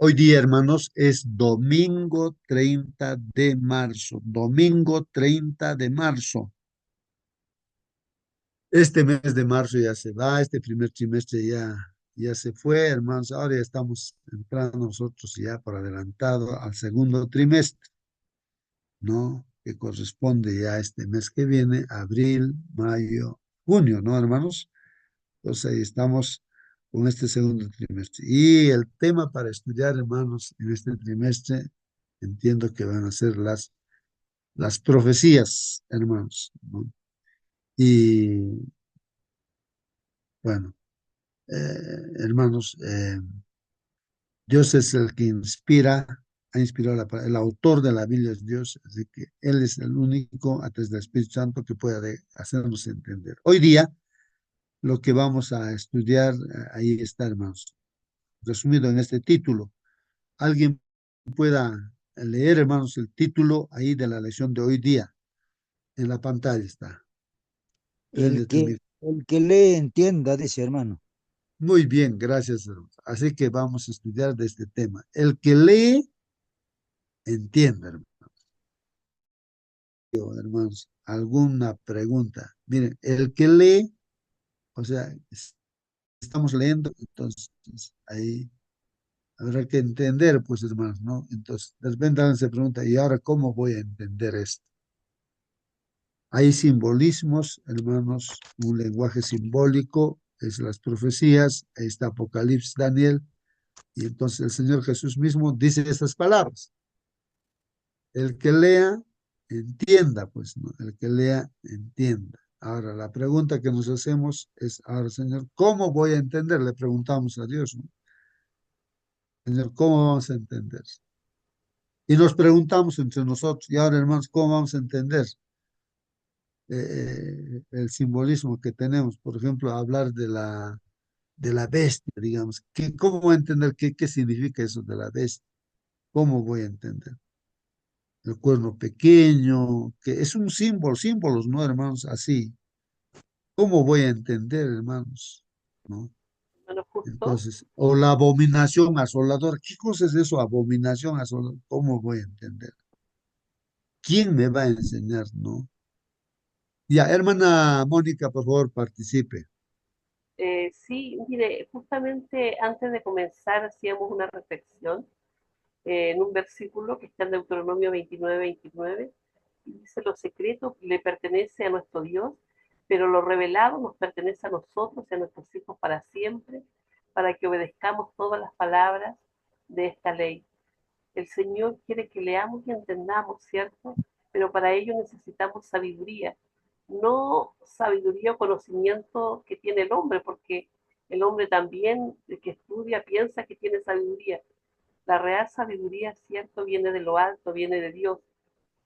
Hoy día, hermanos, es domingo 30 de marzo. Domingo 30 de marzo. Este mes de marzo ya se va, este primer trimestre ya se fue, hermanos. Ahora ya estamos entrando nosotros ya por adelantado al segundo trimestre, ¿no? Que corresponde ya a este mes que viene, abril, mayo, junio, ¿no, hermanos? Entonces ahí estamos con este segundo trimestre. Y el tema para estudiar, hermanos, en este trimestre, entiendo que van a ser las profecías, hermanos, ¿no? Y bueno, hermanos, Dios es el que inspira, ha inspirado el autor de la Biblia es Dios, así que Él es el único, a través del Espíritu Santo, que puede hacernos entender. Hoy día, lo que vamos a estudiar, ahí está, hermanos, resumido en este título. Alguien pueda leer, hermanos, el título ahí de la lección de hoy día. En la pantalla está. El Prende tu que, micro. el que lee entienda, dice hermano. Muy bien, gracias, hermanos. Así que vamos a estudiar de este tema. El que lee, entiende, hermanos. ¿Alguna pregunta? Miren, el que lee, o sea, estamos leyendo, entonces ahí habrá que entender, pues, hermanos, ¿no? Entonces, de repente alguien se pregunta, ¿y ahora cómo voy a entender esto? Hay simbolismos, hermanos, un lenguaje simbólico, es las profecías, ahí está Apocalipsis, Daniel, y entonces el Señor Jesús mismo dice estas palabras. El que lea, entienda, pues, ¿no? El que lea, entienda. Ahora, la pregunta que nos hacemos es, ahora, Señor, ¿cómo voy a entender? Le preguntamos a Dios, ¿no? Señor, ¿cómo vamos a entender? Y nos preguntamos entre nosotros, y ahora, hermanos, ¿cómo vamos a entender el simbolismo que tenemos? Por ejemplo, hablar de la bestia, digamos. ¿Cómo voy a entender qué significa eso de la bestia? ¿Cómo voy a entender? El cuerno pequeño, que es un símbolo, símbolos, ¿no, hermanos? Así. ¿Cómo voy a entender, hermanos? ¿No? Bueno, justo, Entonces, o la abominación asoladora. ¿Qué cosa es eso, abominación asoladora? ¿Cómo voy a entender? ¿Quién me va a enseñar, no? Ya, hermana Mónica, por favor, participe. sí, mire, justamente antes de comenzar hacíamos una reflexión en un versículo que está en Deuteronomio 29:29, y dice, lo secreto le pertenece a nuestro Dios, pero lo revelado nos pertenece a nosotros y a nuestros hijos para siempre, para que obedezcamos todas las palabras de esta ley. El Señor quiere que leamos y entendamos, ¿cierto? Pero para ello necesitamos sabiduría, no sabiduría o conocimiento que tiene el hombre, porque el hombre también, el que estudia, piensa que tiene sabiduría. La real sabiduría, ¿cierto? Viene de lo alto, viene de Dios.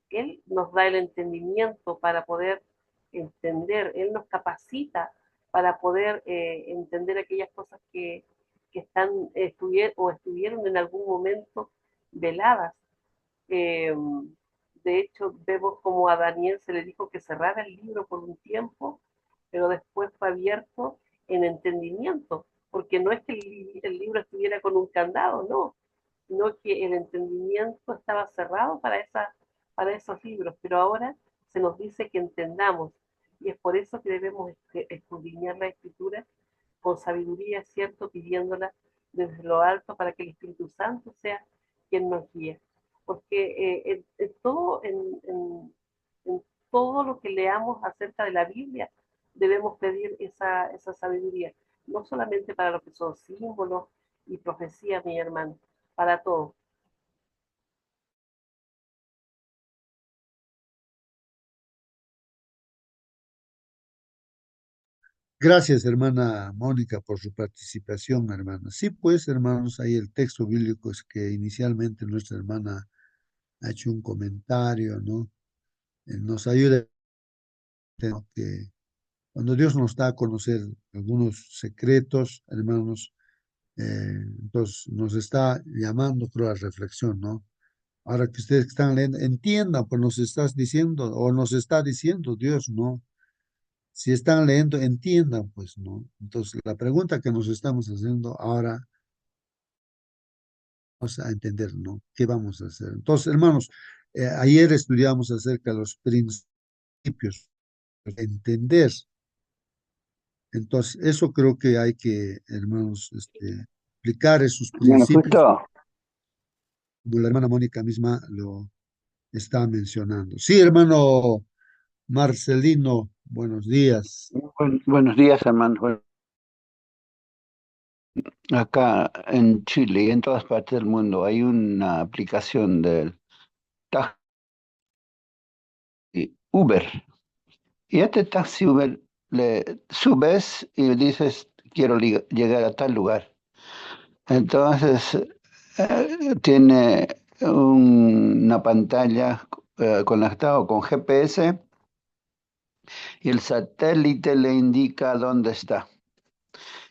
Él nos da el entendimiento para poder entender, Él nos capacita para poder entender aquellas cosas que estuvieron en algún momento veladas. Eh, de hecho, vemos como a Daniel se le dijo que cerrara el libro por un tiempo, pero después fue abierto en entendimiento, porque no es que el libro estuviera con un candado, no, sino que el entendimiento estaba cerrado para esos libros, pero ahora se nos dice que entendamos, y es por eso que debemos escudriñar la escritura con sabiduría, ¿cierto? Pidiéndola desde lo alto para que el Espíritu Santo sea quien nos guíe. Porque en todo lo que leamos acerca de la Biblia debemos pedir esa sabiduría, no solamente para lo que son símbolos y profecías, mi hermano, para todo. Gracias, hermana Mónica, por su participación, hermana. Sí, pues, hermanos, ahí el texto bíblico es que inicialmente nuestra hermana ha hecho un comentario, ¿no? Nos ayuda, ¿no? Que cuando Dios nos da a conocer algunos secretos, hermanos, entonces nos está llamando, creo, a reflexión, ¿no? Ahora que ustedes están leyendo, entiendan, pues nos estás diciendo, o nos está diciendo Dios, ¿no? Si están leyendo, entiendan, pues, ¿no? Entonces, la pregunta que nos estamos haciendo ahora, a entender, ¿no? ¿Qué vamos a hacer? Entonces, hermanos, ayer estudiamos acerca de los principios, entender. Entonces, eso creo que hay que, hermanos, aplicar esos Bueno, principios, justo, como la hermana Mónica misma lo está mencionando. Sí, hermano Marcelino, buenos días. buenos días, hermano. Bueno, acá en Chile y en todas partes del mundo hay una aplicación del taxi Uber. Y este taxi Uber le subes y dices, quiero llegar a tal lugar. Entonces, tiene una pantalla conectado con GPS y el satélite le indica dónde está.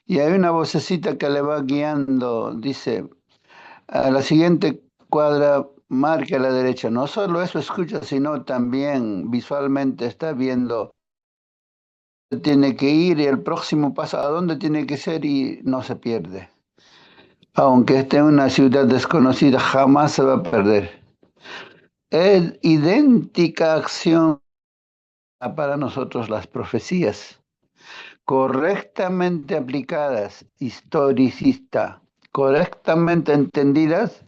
Y hay una vocecita que le va guiando, dice, a la siguiente cuadra, marque a la derecha. No solo eso escucha, sino también visualmente está viendo dónde tiene que ir y el próximo paso a dónde tiene que ser y no se pierde. Aunque esté en una ciudad desconocida, jamás se va a perder. Es idéntica acción para nosotros las profecías, correctamente aplicadas, historicista, correctamente entendidas,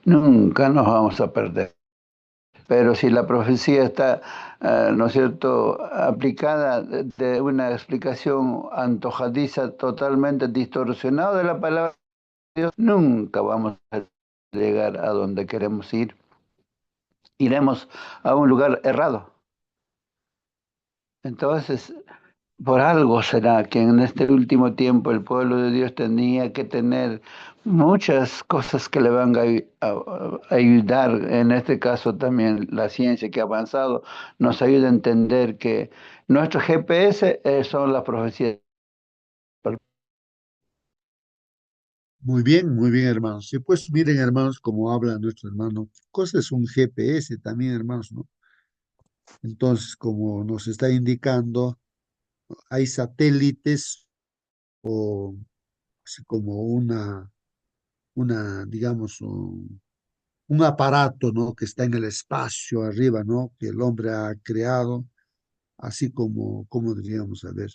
nunca nos vamos a perder. Pero si la profecía está, ¿no es cierto?, aplicada de una explicación antojadiza totalmente distorsionada de la palabra de Dios, nunca vamos a llegar a donde queremos ir. Iremos a un lugar errado. Entonces, por algo será que en este último tiempo el pueblo de Dios tenía que tener muchas cosas que le van a ayudar. En este caso también la ciencia que ha avanzado nos ayuda a entender que nuestro GPS son las profecías. Muy bien, hermanos. Sí, pues miren, hermanos, como habla nuestro hermano, cosa es un GPS también, hermanos, ¿no? Entonces, como nos está indicando, hay satélites o así como digamos, un aparato, ¿no? Que está en el espacio arriba, ¿no? Que el hombre ha creado, así como diríamos, a ver,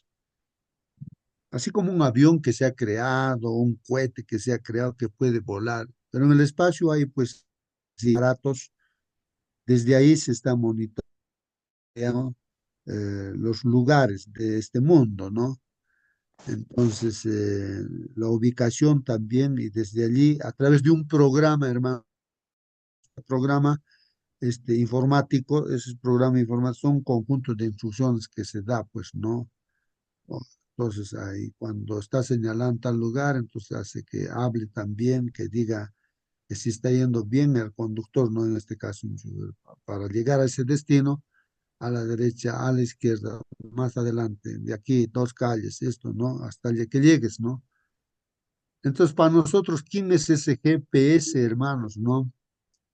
así como un avión que se ha creado, un cohete que se ha creado que puede volar. Pero en el espacio hay, pues, sí, aparatos. Desde ahí se está monitoreando los lugares de este mundo, ¿no? Entonces, la ubicación también, y desde allí, a través de un programa, hermano, programa informático, ese programa informático son conjuntos de instrucciones que se da, pues, ¿no? Entonces, ahí cuando está señalando tal lugar, entonces hace que hable también, que diga que si está yendo bien el conductor, ¿no? En este caso, para llegar a ese destino, a la derecha, a la izquierda, más adelante, de aquí, dos calles, esto, ¿no? Hasta que llegues, ¿no? Entonces, para nosotros, ¿quién es ese GPS, hermanos, ¿no?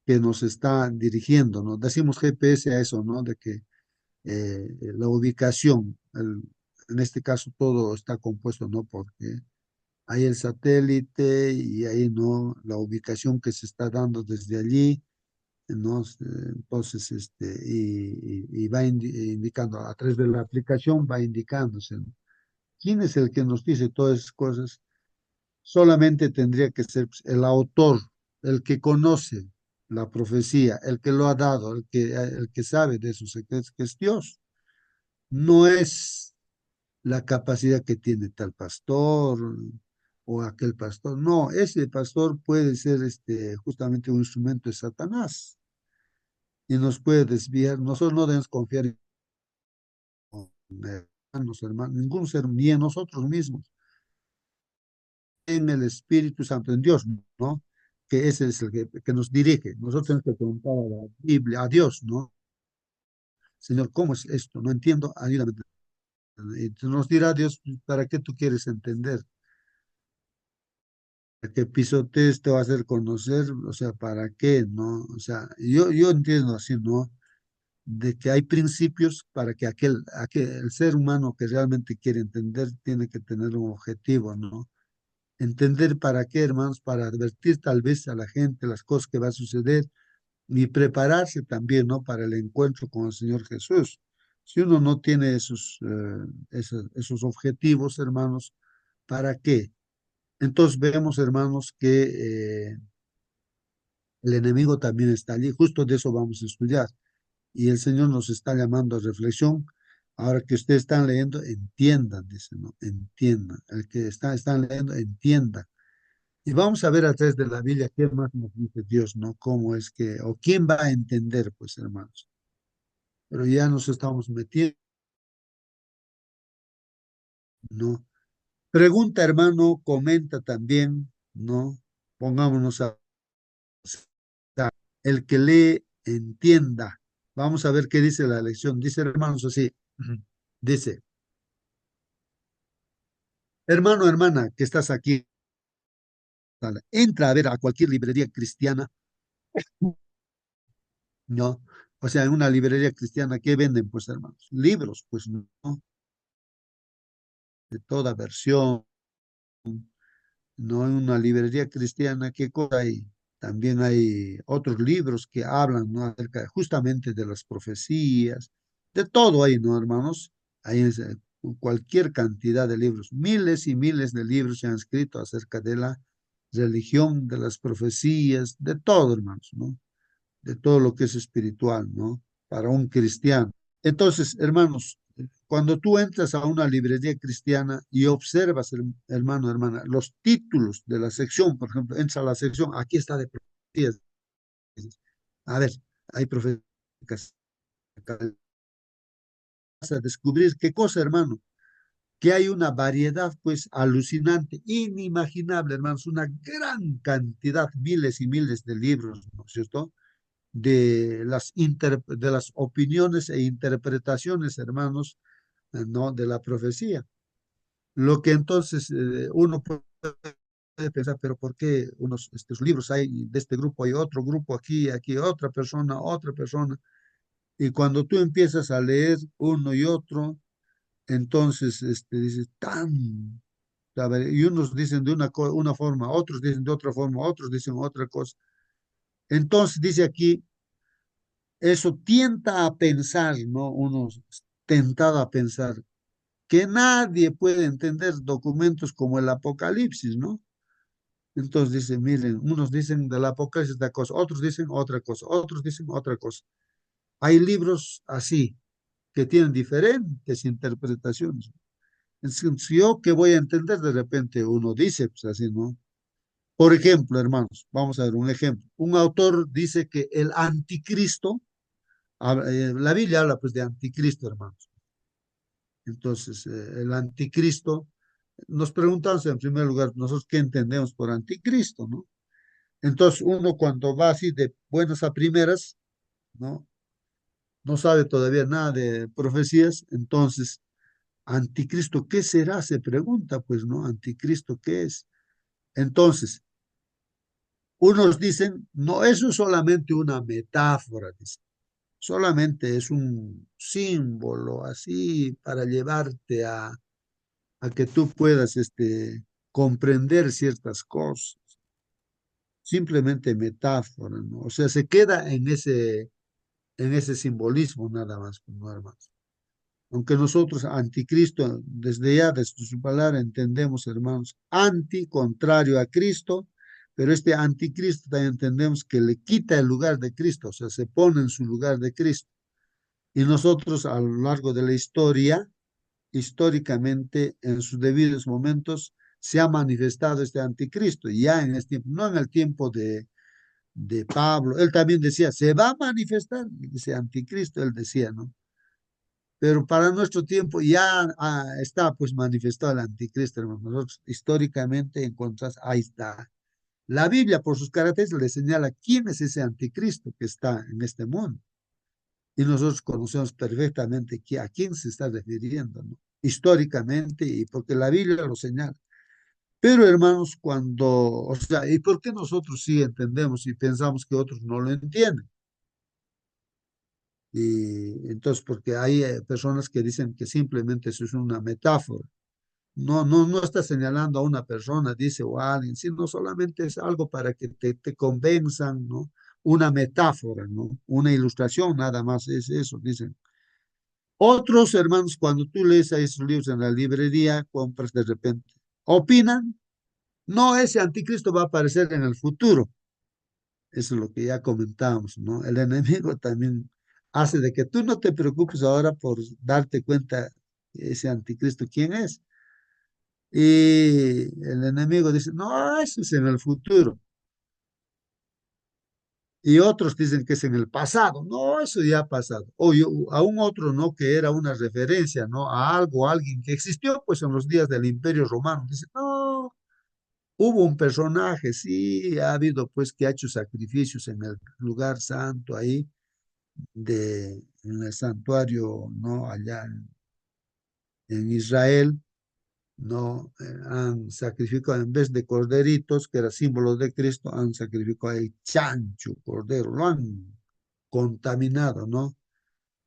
Que nos está dirigiendo, ¿no? Decimos GPS a eso, ¿no? De que la ubicación, en este caso todo está compuesto, ¿no? Porque hay el satélite y ahí, ¿no? La ubicación que se está dando desde allí, ¿no? Entonces, y va indicando, a través de la aplicación va indicándose, ¿no? ¿Quién es el que nos dice todas esas cosas? Solamente tendría que ser pues, el autor, el que conoce la profecía, el que lo ha dado, el que sabe de sus secretos, que es Dios. No es la capacidad que tiene tal pastor o aquel pastor. No, ese pastor puede ser justamente un instrumento de Satanás y nos puede desviar. Nosotros no debemos confiar en hermanos, ningún ser, ni en nosotros mismos, en el Espíritu Santo, en Dios, ¿no? Que ese es el que nos dirige. Nosotros tenemos que preguntar a la Biblia, a Dios, ¿no? Señor, ¿cómo es esto? No entiendo, ayúdame. Y nos dirá Dios, ¿para qué tú quieres entender? ¿Para que pisotees te va a hacer conocer? O sea, ¿para qué? ¿No? O sea, yo entiendo así, ¿no? De que hay principios para que el ser humano que realmente quiere entender tiene que tener un objetivo, ¿no? Entender para qué, hermanos, para advertir tal vez a la gente las cosas que va a suceder y prepararse también, ¿no? Para el encuentro con el Señor Jesús. Si uno no tiene esos objetivos, hermanos, ¿para qué? Entonces vemos, hermanos, que el enemigo también está allí. Justo de eso vamos a estudiar. Y el Señor nos está llamando a reflexión. Ahora que ustedes están leyendo, entiendan, dice, ¿no? Entiendan. El que están leyendo, entienda. Y vamos a ver a través de la Biblia qué más nos dice Dios, ¿no? Cómo es que, o quién va a entender, pues, hermanos. Pero ya nos estamos metiendo, ¿no? Pregunta, hermano, comenta también, ¿no? Pongámonos a el que lee, entienda. Vamos a ver qué dice la lección. Dice, hermanos, así. Dice, hermano, hermana, que estás aquí, entra a ver a cualquier librería cristiana, ¿no? O sea, en una librería cristiana, ¿qué venden? Pues, hermanos, libros, pues, ¿no? De toda versión, ¿no? En una librería cristiana, ¿qué cosa hay? También hay otros libros que hablan, ¿no? Acerca justamente de las profecías, de todo ahí, ¿no, hermanos? Hay cualquier cantidad de libros, miles y miles de libros se han escrito acerca de la religión, de las profecías, de todo, hermanos, ¿no? De todo lo que es espiritual, ¿no? Para un cristiano. Entonces, hermanos, cuando tú entras a una librería cristiana y observas, hermano, hermana, los títulos de la sección, por ejemplo, entras a la sección, aquí está de profecías. A ver, hay profecías. Vas a descubrir qué cosa, hermano, que hay una variedad, pues, alucinante, inimaginable, hermanos, una gran cantidad, miles y miles de libros, ¿no es cierto? De las opiniones e interpretaciones, hermanos, ¿no? De la profecía. Lo que entonces uno puede pensar, pero ¿por qué estos libros hay de este grupo, hay otro grupo aquí, aquí otra persona, otra persona? Y cuando tú empiezas a leer uno y otro, entonces dices, a ver, y unos dicen de una forma, otros dicen de otra forma, otros dicen otra cosa. Entonces dice aquí, eso tienta a pensar, ¿no? Uno tentado a pensar que nadie puede entender documentos como el Apocalipsis, ¿no? Entonces dice, miren, unos dicen del Apocalipsis esta cosa, otros dicen otra cosa, otros dicen otra cosa. Hay libros así que tienen diferentes interpretaciones. Entonces, yo qué voy a entender, de repente uno dice, pues así, ¿no? Por ejemplo, hermanos, vamos a ver un ejemplo. Un autor dice que el anticristo, la Biblia habla pues de anticristo, hermanos. Entonces, el anticristo, nos preguntamos en primer lugar, nosotros qué entendemos por anticristo, ¿no? Entonces, uno cuando va así de buenas a primeras, ¿no? No sabe todavía nada de profecías, entonces, anticristo, ¿qué será? Se pregunta, pues, ¿no? Anticristo, ¿qué es? Entonces, unos dicen, no, eso es solamente una metáfora, dicen. Solamente es un símbolo así para llevarte a que tú puedas comprender ciertas cosas. Simplemente metáfora, ¿no? O sea, se queda en ese simbolismo nada más, pues, no, hermanos. Aunque nosotros, anticristo, desde ya, desde su palabra, entendemos, hermanos, anti, contrario a Cristo, pero este anticristo también entendemos que le quita el lugar de Cristo, o sea, se pone en su lugar de Cristo. Y nosotros, a lo largo de la historia, históricamente, en sus debidos momentos, se ha manifestado este anticristo, ya en este tiempo, no en el tiempo de Pablo, él también decía, se va a manifestar, ese anticristo, él decía, ¿no? Pero para nuestro tiempo ya está pues manifestado el anticristo, hermano. Nosotros históricamente encontramos, ahí está. La Biblia, por sus características, le señala quién es ese anticristo que está en este mundo. Y nosotros conocemos perfectamente a quién se está refiriendo, ¿no? Históricamente, y porque la Biblia lo señala. Pero hermanos, o sea, ¿y por qué nosotros sí entendemos y pensamos que otros no lo entienden? Y entonces, porque hay personas que dicen que simplemente eso es una metáfora. no está señalando a una persona, dice, o a alguien, sino solamente es algo para que te convenzan, ¿no? Una metáfora, ¿no? Una ilustración, nada más es eso, dicen. Otros hermanos, cuando tú lees a esos libros en la librería, compras de repente, opinan, no, ese anticristo va a aparecer en el futuro. Eso es lo que ya comentábamos, ¿no? El enemigo también hace de que tú no te preocupes ahora por darte cuenta ese anticristo quién es. Y el enemigo dice, no, eso es en el futuro. Y otros dicen que es en el pasado. No, eso ya ha pasado. O aún otro, ¿no? Que era una referencia, ¿no? A algo, a alguien que existió, pues en los días del Imperio Romano. Dice, no, hubo un personaje, sí, ha habido, pues, que ha hecho sacrificios en el lugar santo ahí, en el santuario, ¿no? Allá en Israel. No han sacrificado en vez de corderitos, que era símbolo de Cristo, han sacrificado el chancho, cordero, lo han contaminado, ¿no?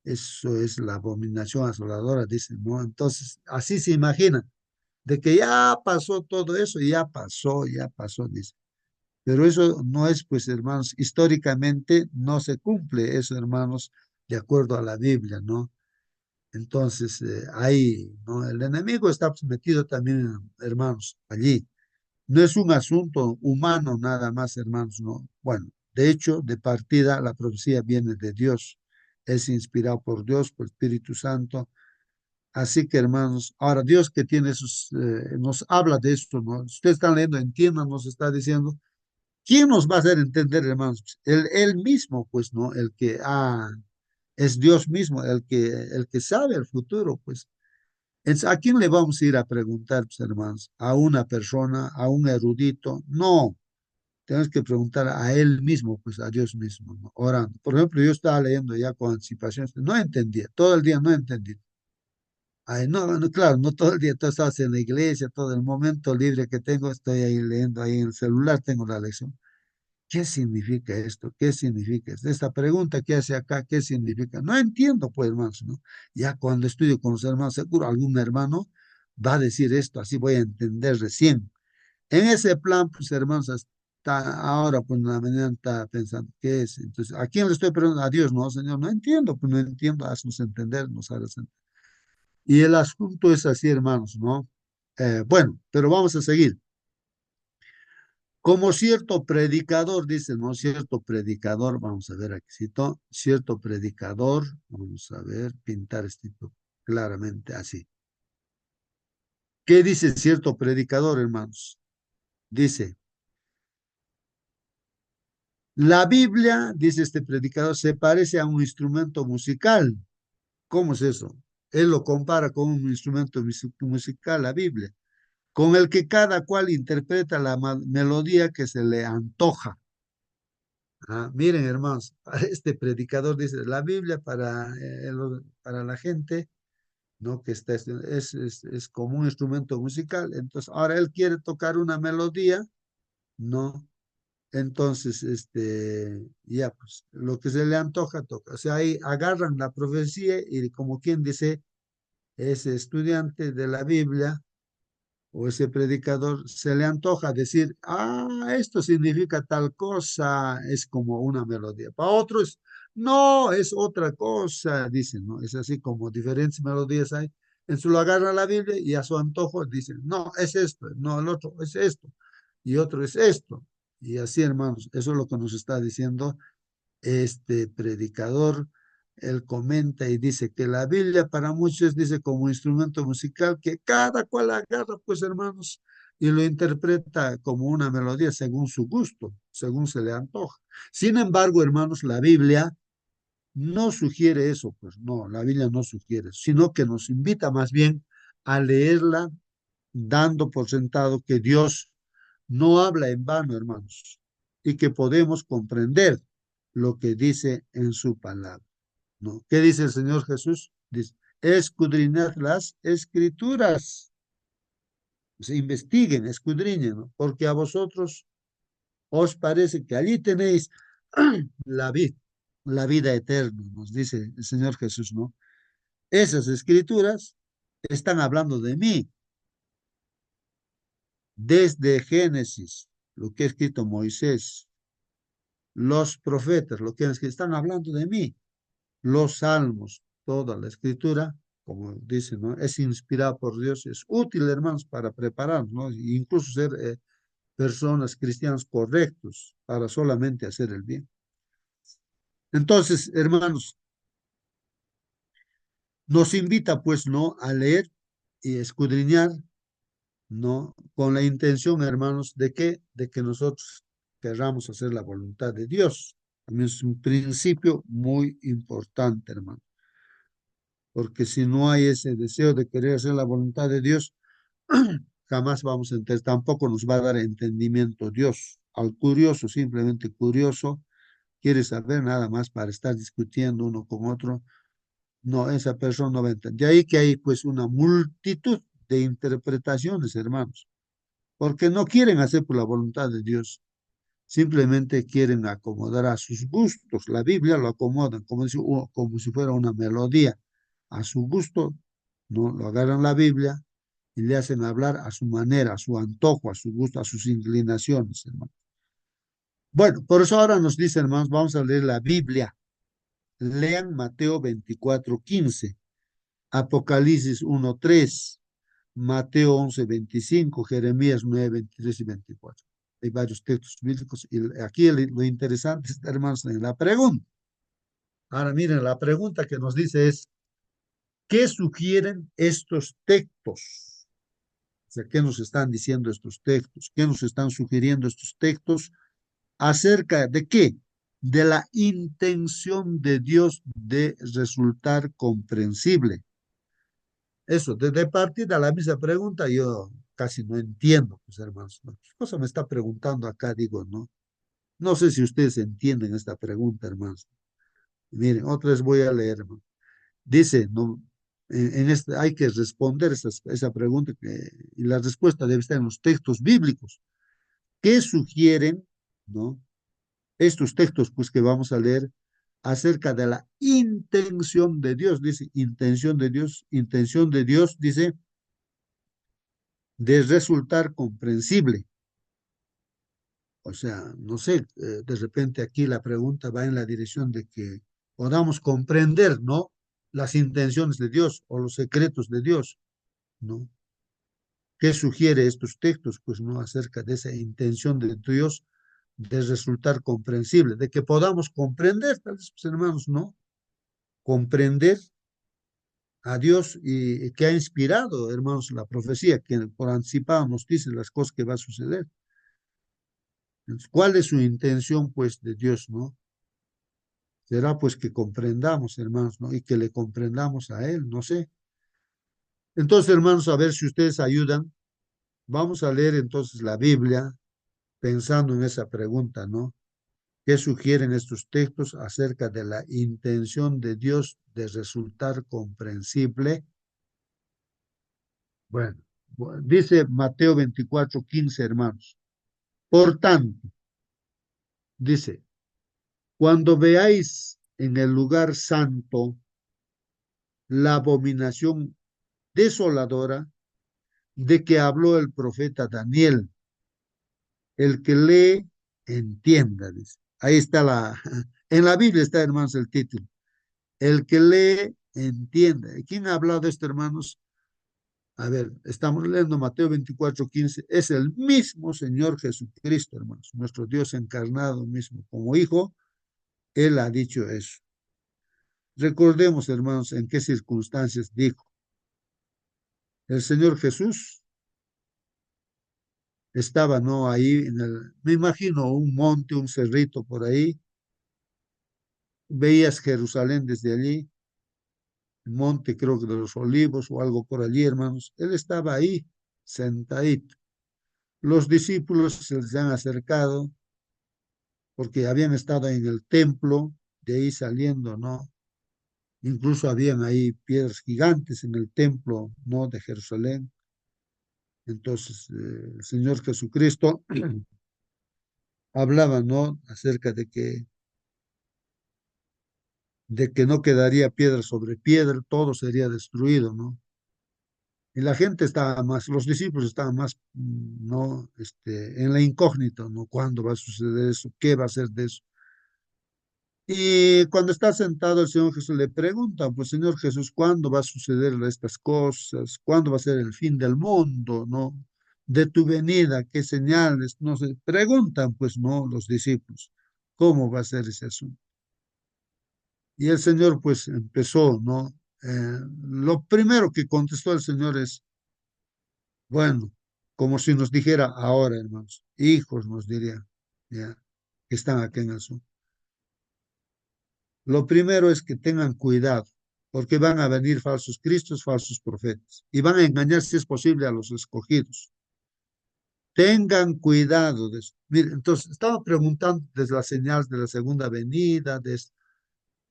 Eso es la abominación asoladora, dicen, ¿no? Entonces, así se imagina, de que ya pasó todo eso, ya pasó, dice. Pero eso no es, pues, hermanos, históricamente no se cumple eso, hermanos, de acuerdo a la Biblia, ¿no? Entonces, ahí, ¿no? El enemigo está, pues, metido también, hermanos, allí. No es un asunto humano nada más, hermanos, ¿no? Bueno, de hecho, de partida, la profecía viene de Dios. Es inspirado por Dios, por Espíritu Santo. Así que, hermanos, ahora Dios que tiene nos habla de esto, ¿no? Ustedes están leyendo, entiendan, nos está diciendo. ¿Quién nos va a hacer entender, hermanos? Él mismo, pues, ¿no? Es Dios mismo, el que sabe el futuro, pues. ¿A quién le vamos a ir a preguntar, pues, hermanos? ¿A una persona, a un erudito? No, tenemos que preguntar a él mismo, pues a Dios mismo, ¿no? Orando. Por ejemplo, yo estaba leyendo ya con anticipación, no entendía, todo el día no entendí. Ay, no, no, claro, no todo el día, tú estás en la iglesia, todo el momento libre que tengo, estoy ahí leyendo, ahí en el celular tengo la lección. ¿Qué significa esto? ¿Qué significa esto? Esta pregunta que hace acá, ¿qué significa? No entiendo, pues, hermanos, ¿no? Ya cuando estudio con los hermanos, seguro algún hermano va a decir esto, así voy a entender recién. En ese plan, pues, hermanos, hasta ahora, pues, la mañana está pensando, ¿qué es? Entonces, ¿a quién le estoy preguntando? A Dios, no, Señor, no entiendo, pues no entiendo, haznos entender, nos hagas entender. Y el asunto es así, hermanos, ¿no? Bueno, pero vamos a seguir. Como cierto predicador, dice, ¿no? Cierto predicador, vamos a ver aquí, cito, cierto predicador, vamos a ver, pintar esto claramente así. ¿Qué dice cierto predicador, hermanos? Dice, la Biblia, dice este predicador, se parece a un instrumento musical. ¿Cómo es eso? Él lo compara con un instrumento musical, la Biblia, con el que cada cual interpreta la melodía que se le antoja. Ah, miren, hermanos, este predicador dice, la Biblia para la gente, ¿no? Que es como un instrumento musical. Entonces, ahora él quiere tocar una melodía, ¿no? Entonces, ya, pues, lo que se le antoja, toca. O sea, ahí agarran la profecía y como quien dice, ese estudiante de la Biblia o ese predicador se le antoja decir, esto significa tal cosa, es como una melodía. Para otros, no, es otra cosa, dicen, ¿no? Es así como diferentes melodías hay. En su lo agarra la Biblia y a su antojo dicen, no, es esto, no, el otro es esto, y otro es esto. Y así, hermanos, eso es lo que nos está diciendo este predicador. Él comenta y dice que la Biblia para muchos dice como instrumento musical que cada cual agarra, pues, hermanos, y lo interpreta como una melodía según su gusto, según se le antoja. Sin embargo, hermanos, la Biblia no sugiere eso, pues no, la Biblia no sugiere, sino que nos invita más bien a leerla dando por sentado que Dios no habla en vano, hermanos, y que podemos comprender lo que dice en su palabra, ¿no? ¿Qué dice el Señor Jesús? Dice, escudriñad las escrituras, o sea, investiguen, escudriñen, ¿no? Porque a vosotros os parece que allí tenéis la vida, la vida eterna, nos dice el Señor Jesús, ¿no? Esas escrituras están hablando de mí, desde Génesis, lo que ha escrito Moisés, los profetas, lo que están hablando de mí, los salmos, toda la escritura, como dicen, ¿no? Es inspirada por Dios, es útil, hermanos, para prepararnos, ¿no? E incluso ser personas cristianas correctos para solamente hacer el bien. Entonces, hermanos, nos invita pues, ¿no? A leer y escudriñar, ¿no? Con la intención, hermanos, ¿de qué? De que nosotros querramos hacer la voluntad de Dios. También es un principio muy importante, hermano, porque si no hay ese deseo de querer hacer la voluntad de Dios, jamás vamos a entender, tampoco nos va a dar entendimiento Dios. Al curioso, simplemente curioso, quiere saber nada más para estar discutiendo uno con otro. No, esa persona no va a entender. De ahí que hay pues una multitud de interpretaciones, hermanos, porque no quieren hacer por la voluntad de Dios, simplemente quieren acomodar a sus gustos. La Biblia lo acomodan como si fuera una melodía. A su gusto, no lo agarran la Biblia y le hacen hablar a su manera, a su antojo, a su gusto, a sus inclinaciones, hermano. Bueno, por eso ahora nos dice, hermanos, vamos a leer la Biblia. Lean Mateo 24:15, Apocalipsis 1:3, Mateo 11:25, Jeremías 9:23 y 24. Hay varios textos bíblicos y aquí lo interesante está, hermanos, en la pregunta. Ahora miren, la pregunta que nos dice es, ¿qué sugieren estos textos? O sea, ¿qué nos están diciendo estos textos? ¿Qué nos están sugiriendo estos textos? ¿Acerca de qué? De la intención de Dios de resultar comprensible. Eso, desde partida la misma pregunta, yo casi no entiendo, pues hermanos, ¿no? ¿Qué cosa me está preguntando acá? Digo, ¿no? No sé si ustedes entienden esta pregunta, hermanos. Miren, otra vez voy a leer, hermano. Dice, ¿no? Hay que responder esa pregunta y la respuesta debe estar en los textos bíblicos. ¿Qué sugieren, no? Estos textos, pues, que vamos a leer acerca de la intención de Dios, dice, intención de Dios, dice, de resultar comprensible. O sea, no sé, de repente aquí la pregunta va en la dirección de que podamos comprender, ¿no? Las intenciones de Dios o los secretos de Dios, ¿no? ¿Qué sugiere estos textos? Pues, ¿no? Acerca de esa intención de Dios de resultar comprensible, de que podamos comprender, tal vez, pues, hermanos, ¿no? Comprender a Dios y que ha inspirado, hermanos, la profecía, que por anticipado nos dice las cosas que va a suceder. Entonces, ¿cuál es su intención, pues, de Dios, no? Será, pues, que comprendamos, hermanos, ¿no? Y que le comprendamos a Él, no sé. Entonces, hermanos, a ver si ustedes ayudan. Vamos a leer entonces la Biblia pensando en esa pregunta, ¿no? ¿Qué sugieren estos textos acerca de la intención de Dios de resultar comprensible? Bueno, dice Mateo 24:15, hermanos. Por tanto, dice, cuando veáis en el lugar santo la abominación desoladora de que habló el profeta Daniel, el que lee, entienda, dice. Ahí está en la Biblia está, hermanos, el título. El que lee, entienda. ¿Quién ha hablado de esto, hermanos? A ver, estamos leyendo Mateo 24:15. Es el mismo Señor Jesucristo, hermanos, nuestro Dios encarnado mismo como Hijo. Él ha dicho eso. Recordemos, hermanos, en qué circunstancias dijo. El Señor Jesús estaba, ¿no? Ahí, me imagino, un monte, un cerrito por ahí. Veías Jerusalén desde allí, el monte, creo que de los Olivos o algo por allí, hermanos. Él estaba ahí, sentadito. Los discípulos se les han acercado porque habían estado en el templo, de ahí saliendo, ¿no? Incluso habían ahí piedras gigantes en el templo, ¿no? De Jerusalén. Entonces, el Señor Jesucristo hablaba, ¿no? Acerca de que no quedaría piedra sobre piedra, todo sería destruido, ¿no? Y la gente estaba más, los discípulos estaban más, no, en la incógnita, ¿no? ¿Cuándo va a suceder eso? ¿Qué va a ser de eso? Y cuando está sentado el Señor Jesús le pregunta, pues Señor Jesús, ¿cuándo va a suceder estas cosas? ¿Cuándo va a ser el fin del mundo? ¿No? De tu venida, ¿qué señales? No sé, preguntan pues, ¿no? Los discípulos, ¿cómo va a ser ese asunto? Y el Señor pues empezó, ¿no? Lo primero que contestó el Señor es, bueno, como si nos dijera ahora, hermanos, hijos nos diría, ya, que están aquí en el sur. Lo primero es que tengan cuidado, porque van a venir falsos cristos, falsos profetas, y van a engañar, si es posible, a los escogidos. Tengan cuidado de eso. Mire, entonces, estaba preguntando desde las señales de la segunda venida,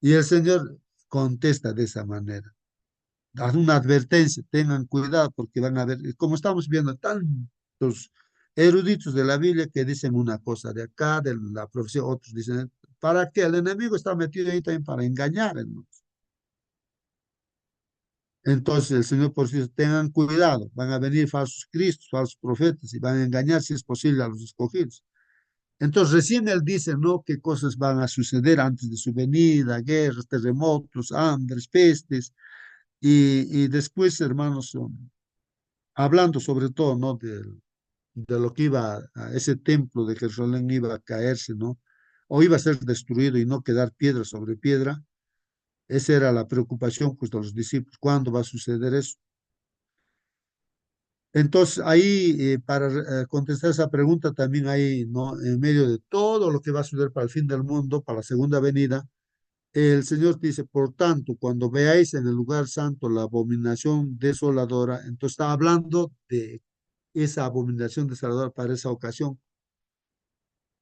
y el Señor contesta de esa manera. Da una advertencia, tengan cuidado, porque van a ver, como estamos viendo tantos eruditos de la Biblia que dicen una cosa de acá, de la profecía, otros dicen, ¿para qué? El enemigo está metido ahí también para engañar, hermano. Entonces el Señor por eso tengan cuidado, van a venir falsos cristos, falsos profetas y van a engañar si es posible a los escogidos. Entonces recién Él dice, ¿no? ¿Qué cosas van a suceder antes de su venida? Guerras, terremotos, hambres, pestes. Y después, hermanos, hablando sobre todo, ¿no? De lo que iba a ese templo de Jerusalén iba a caerse, ¿no? O iba a ser destruido y no quedar piedra sobre piedra. Esa era la preocupación pues, de los discípulos. ¿Cuándo va a suceder eso? Entonces, ahí, para contestar esa pregunta, también hay, ¿no? En medio de todo lo que va a suceder para el fin del mundo, para la segunda venida, el Señor dice, por tanto, cuando veáis en el lugar santo la abominación desoladora, entonces está hablando de esa abominación desoladora para esa ocasión,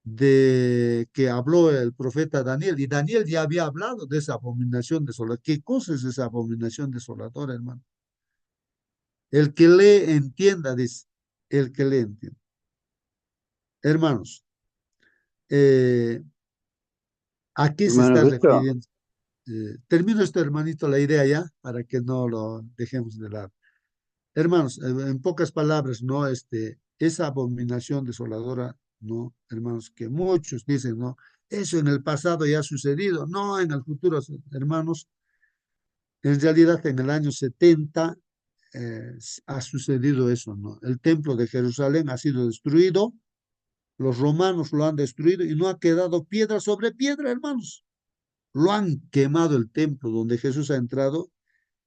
de que habló el profeta Daniel, y Daniel ya había hablado de esa abominación desoladora. ¿Qué cosa es esa abominación desoladora, hermano? El que le entienda, dice, el que le entienda. Hermanos, eh, ¿a qué se Hermano está Cristo, refiriendo? Termino esto, hermanito, la idea ya, para que no lo dejemos de lado. Hermanos, en pocas palabras, ¿no? Esa abominación desoladora, ¿no? Hermanos, que muchos dicen, ¿no? Eso en el pasado ya ha sucedido, no en el futuro, hermanos. En realidad, en el año 70 ha sucedido eso, ¿no? El templo de Jerusalén ha sido destruido, los romanos lo han destruido y no ha quedado piedra sobre piedra, hermanos. Lo han quemado el templo donde Jesús ha entrado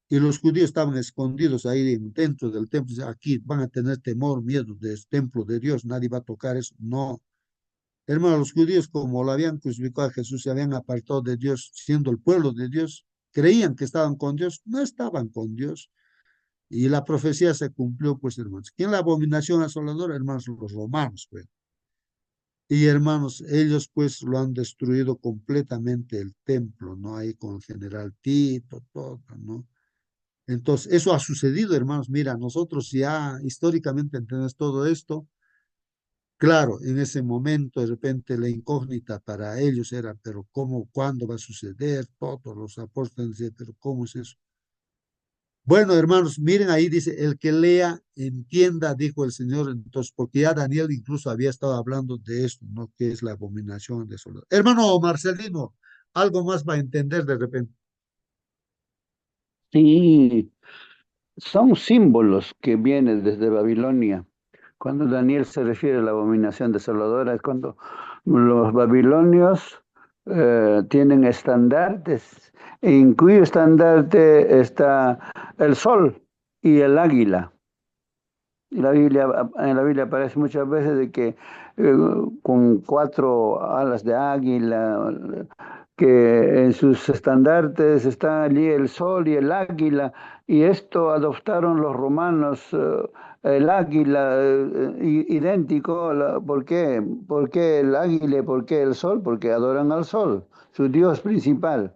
y los judíos estaban escondidos ahí dentro del templo. Aquí van a tener temor, miedo del templo de Dios, nadie va a tocar eso. No. Hermanos, los judíos, como lo habían crucificado a Jesús, se habían apartado de Dios, siendo el pueblo de Dios, creían que estaban con Dios, no estaban con Dios. Y la profecía se cumplió, pues, hermanos. ¿Quién la abominación asoladora? Hermanos, los romanos, pues. Y hermanos, ellos pues lo han destruido completamente el templo, ¿no? Ahí con el general Tito, todo, ¿no? Entonces, eso ha sucedido, hermanos. Mira, nosotros ya históricamente entendemos todo esto. Claro, en ese momento, de repente, la incógnita para ellos era, pero ¿cómo, cuándo va a suceder? Todos los apóstoles decían, pero ¿cómo es eso? Bueno, hermanos, miren ahí dice, el que lea, entienda, dijo el Señor, entonces, porque ya Daniel incluso había estado hablando de esto, ¿no? Que es la abominación de soledad. Hermano Marcelino, algo más va a entender de repente. sí, son símbolos que vienen desde Babilonia. Cuando Daniel se refiere a la abominación desoladora, es cuando los babilonios tienen estandartes, en cuyo estandarte está el sol y el águila. Y en la Biblia aparece muchas veces de que con cuatro alas de águila, que en sus estandartes está allí el sol y el águila, y esto adoptaron los romanos, el águila idéntico. ¿Por qué? ¿Por qué el águila y por qué el sol? Porque adoran al sol, su dios principal.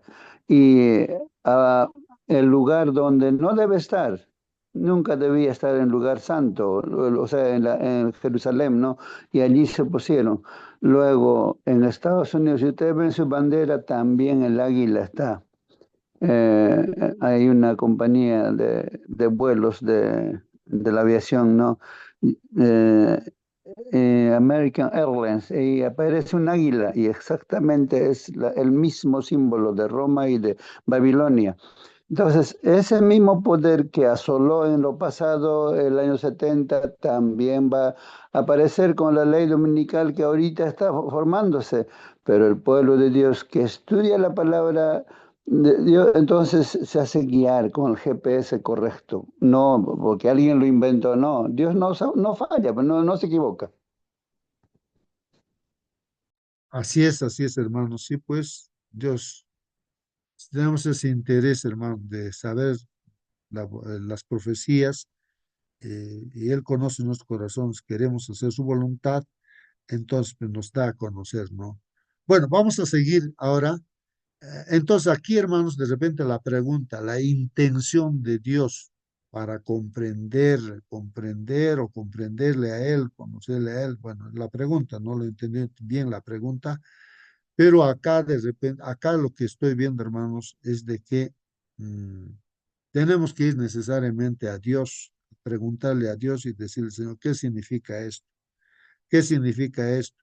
Y ah, el lugar donde no debe estar. Nunca debía estar en lugar santo, o sea, en Jerusalén, ¿no? Y allí se pusieron. Luego, en Estados Unidos, si ustedes ven su bandera, también el águila está. hay una compañía de vuelos de la aviación, ¿no? Eh, American Airlines, y aparece un águila, y exactamente es el mismo símbolo de Roma y de Babilonia. Entonces, ese mismo poder que asoló en lo pasado, el año 70, también va a aparecer con la ley dominical que ahorita está formándose. Pero el pueblo de Dios que estudia la palabra de Dios, entonces se hace guiar con el GPS correcto. No porque alguien lo inventó, no. Dios no falla, pues no se equivoca. así es, hermano. Sí, pues, Dios, tenemos ese interés, hermano, de saber las profecías, y Él conoce nuestros corazones, queremos hacer su voluntad, entonces pues, nos da a conocer, ¿no? Bueno, vamos a seguir ahora. Entonces aquí, hermanos, de repente la pregunta, la intención de Dios para comprender o comprenderle a Él, conocerle a Él, bueno, la pregunta, no lo entendí bien la pregunta, pero acá de repente, acá lo que estoy viendo, hermanos, es de que mm, tenemos que ir necesariamente a Dios, preguntarle a Dios y decirle, Señor, ¿qué significa esto? ¿Qué significa esto?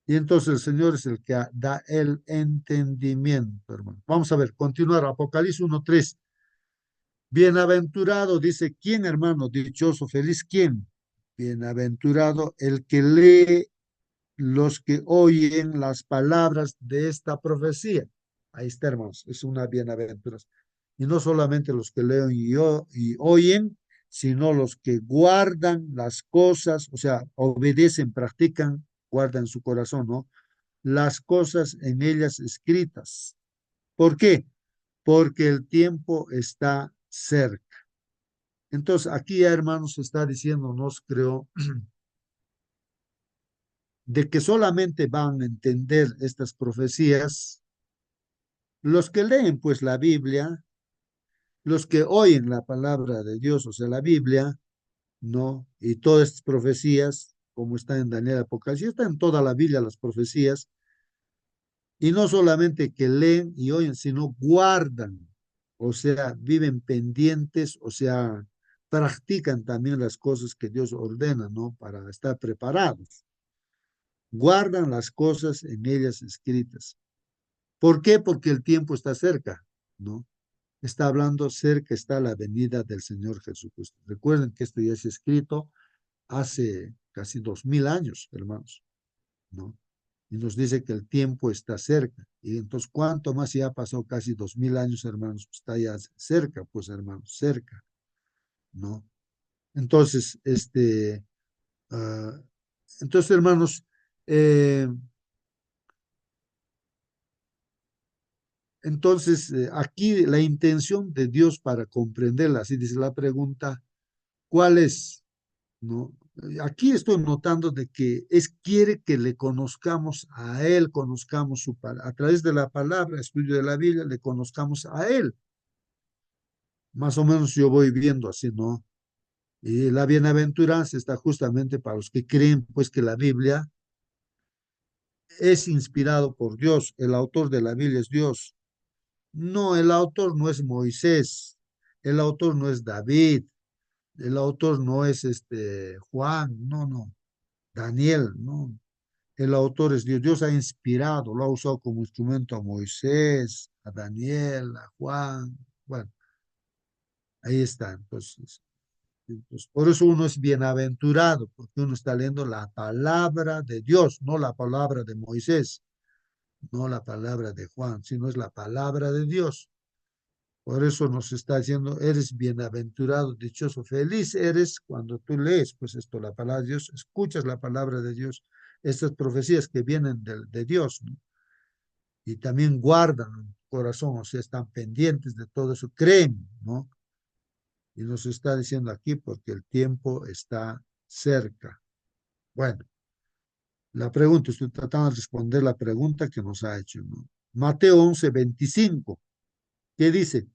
Y entonces el Señor es el que da el entendimiento, hermano. Vamos a ver, continuar. Apocalipsis 1:3. Bienaventurado, dice, ¿quién, hermano? Dichoso, feliz, ¿quién? Bienaventurado el que lee, los que oyen las palabras de esta profecía. Ahí está, hermanos, es una bienaventuranza. Y no solamente los que leen y oyen, sino los que guardan las cosas, o sea, obedecen, practican, guardan su corazón, ¿no? Las cosas en ellas escritas. ¿Por qué? Porque el tiempo está cerca. Entonces, aquí ya, hermanos, está diciéndonos, creo, de que solamente van a entender estas profecías los que leen, pues, la Biblia, los que oyen la palabra de Dios, o sea, la Biblia, ¿no? Y todas estas profecías, como está en Daniel Apocalipsis, está en toda la Biblia las profecías, y no solamente que leen y oyen, sino guardan, o sea, viven pendientes, o sea, practican también las cosas que Dios ordena, ¿no? Para estar preparados. Guardan las cosas en ellas escritas. ¿Por qué? Porque el tiempo está cerca, ¿no? Está hablando cerca, está la venida del Señor Jesucristo. Recuerden que esto ya es escrito hace casi 2000 años, hermanos, ¿no? Y nos dice que el tiempo está cerca. Y entonces, ¿cuánto más ya pasó casi 2000 años, hermanos? Pues está ya cerca, pues, hermanos, cerca, ¿no? Entonces, uh, entonces, hermanos, eh, entonces, aquí la intención de Dios para comprenderla, así dice la pregunta, ¿cuál es? ¿No? Aquí estoy notando de que quiere que le conozcamos a Él, conozcamos a través de la palabra, estudio de la Biblia, le conozcamos a Él. Más o menos yo voy viendo así, ¿no? Y la bienaventuranza está justamente para los que creen, pues, que la Biblia es inspirado por Dios, el autor de la Biblia es Dios. No, el autor no es Moisés, el autor no es David, el autor no es Juan, no, no, Daniel, no. El autor es Dios. Dios ha inspirado, lo ha usado como instrumento a Moisés, a Daniel, a Juan. Bueno, ahí está. Entonces, por eso uno es bienaventurado, porque uno está leyendo la palabra de Dios, no la palabra de Moisés, no la palabra de Juan, sino es la palabra de Dios. Por eso nos está diciendo, eres bienaventurado, dichoso, feliz eres cuando tú lees, pues esto, la palabra de Dios, escuchas la palabra de Dios, estas profecías que vienen de Dios, ¿no? Y también guardan el corazón, o sea, están pendientes de todo eso, creen, ¿no? Y nos está diciendo aquí porque el tiempo está cerca. Bueno, la pregunta, estoy tratando de responder la pregunta que nos ha hecho, ¿no? Mateo 11:25, ¿qué dice?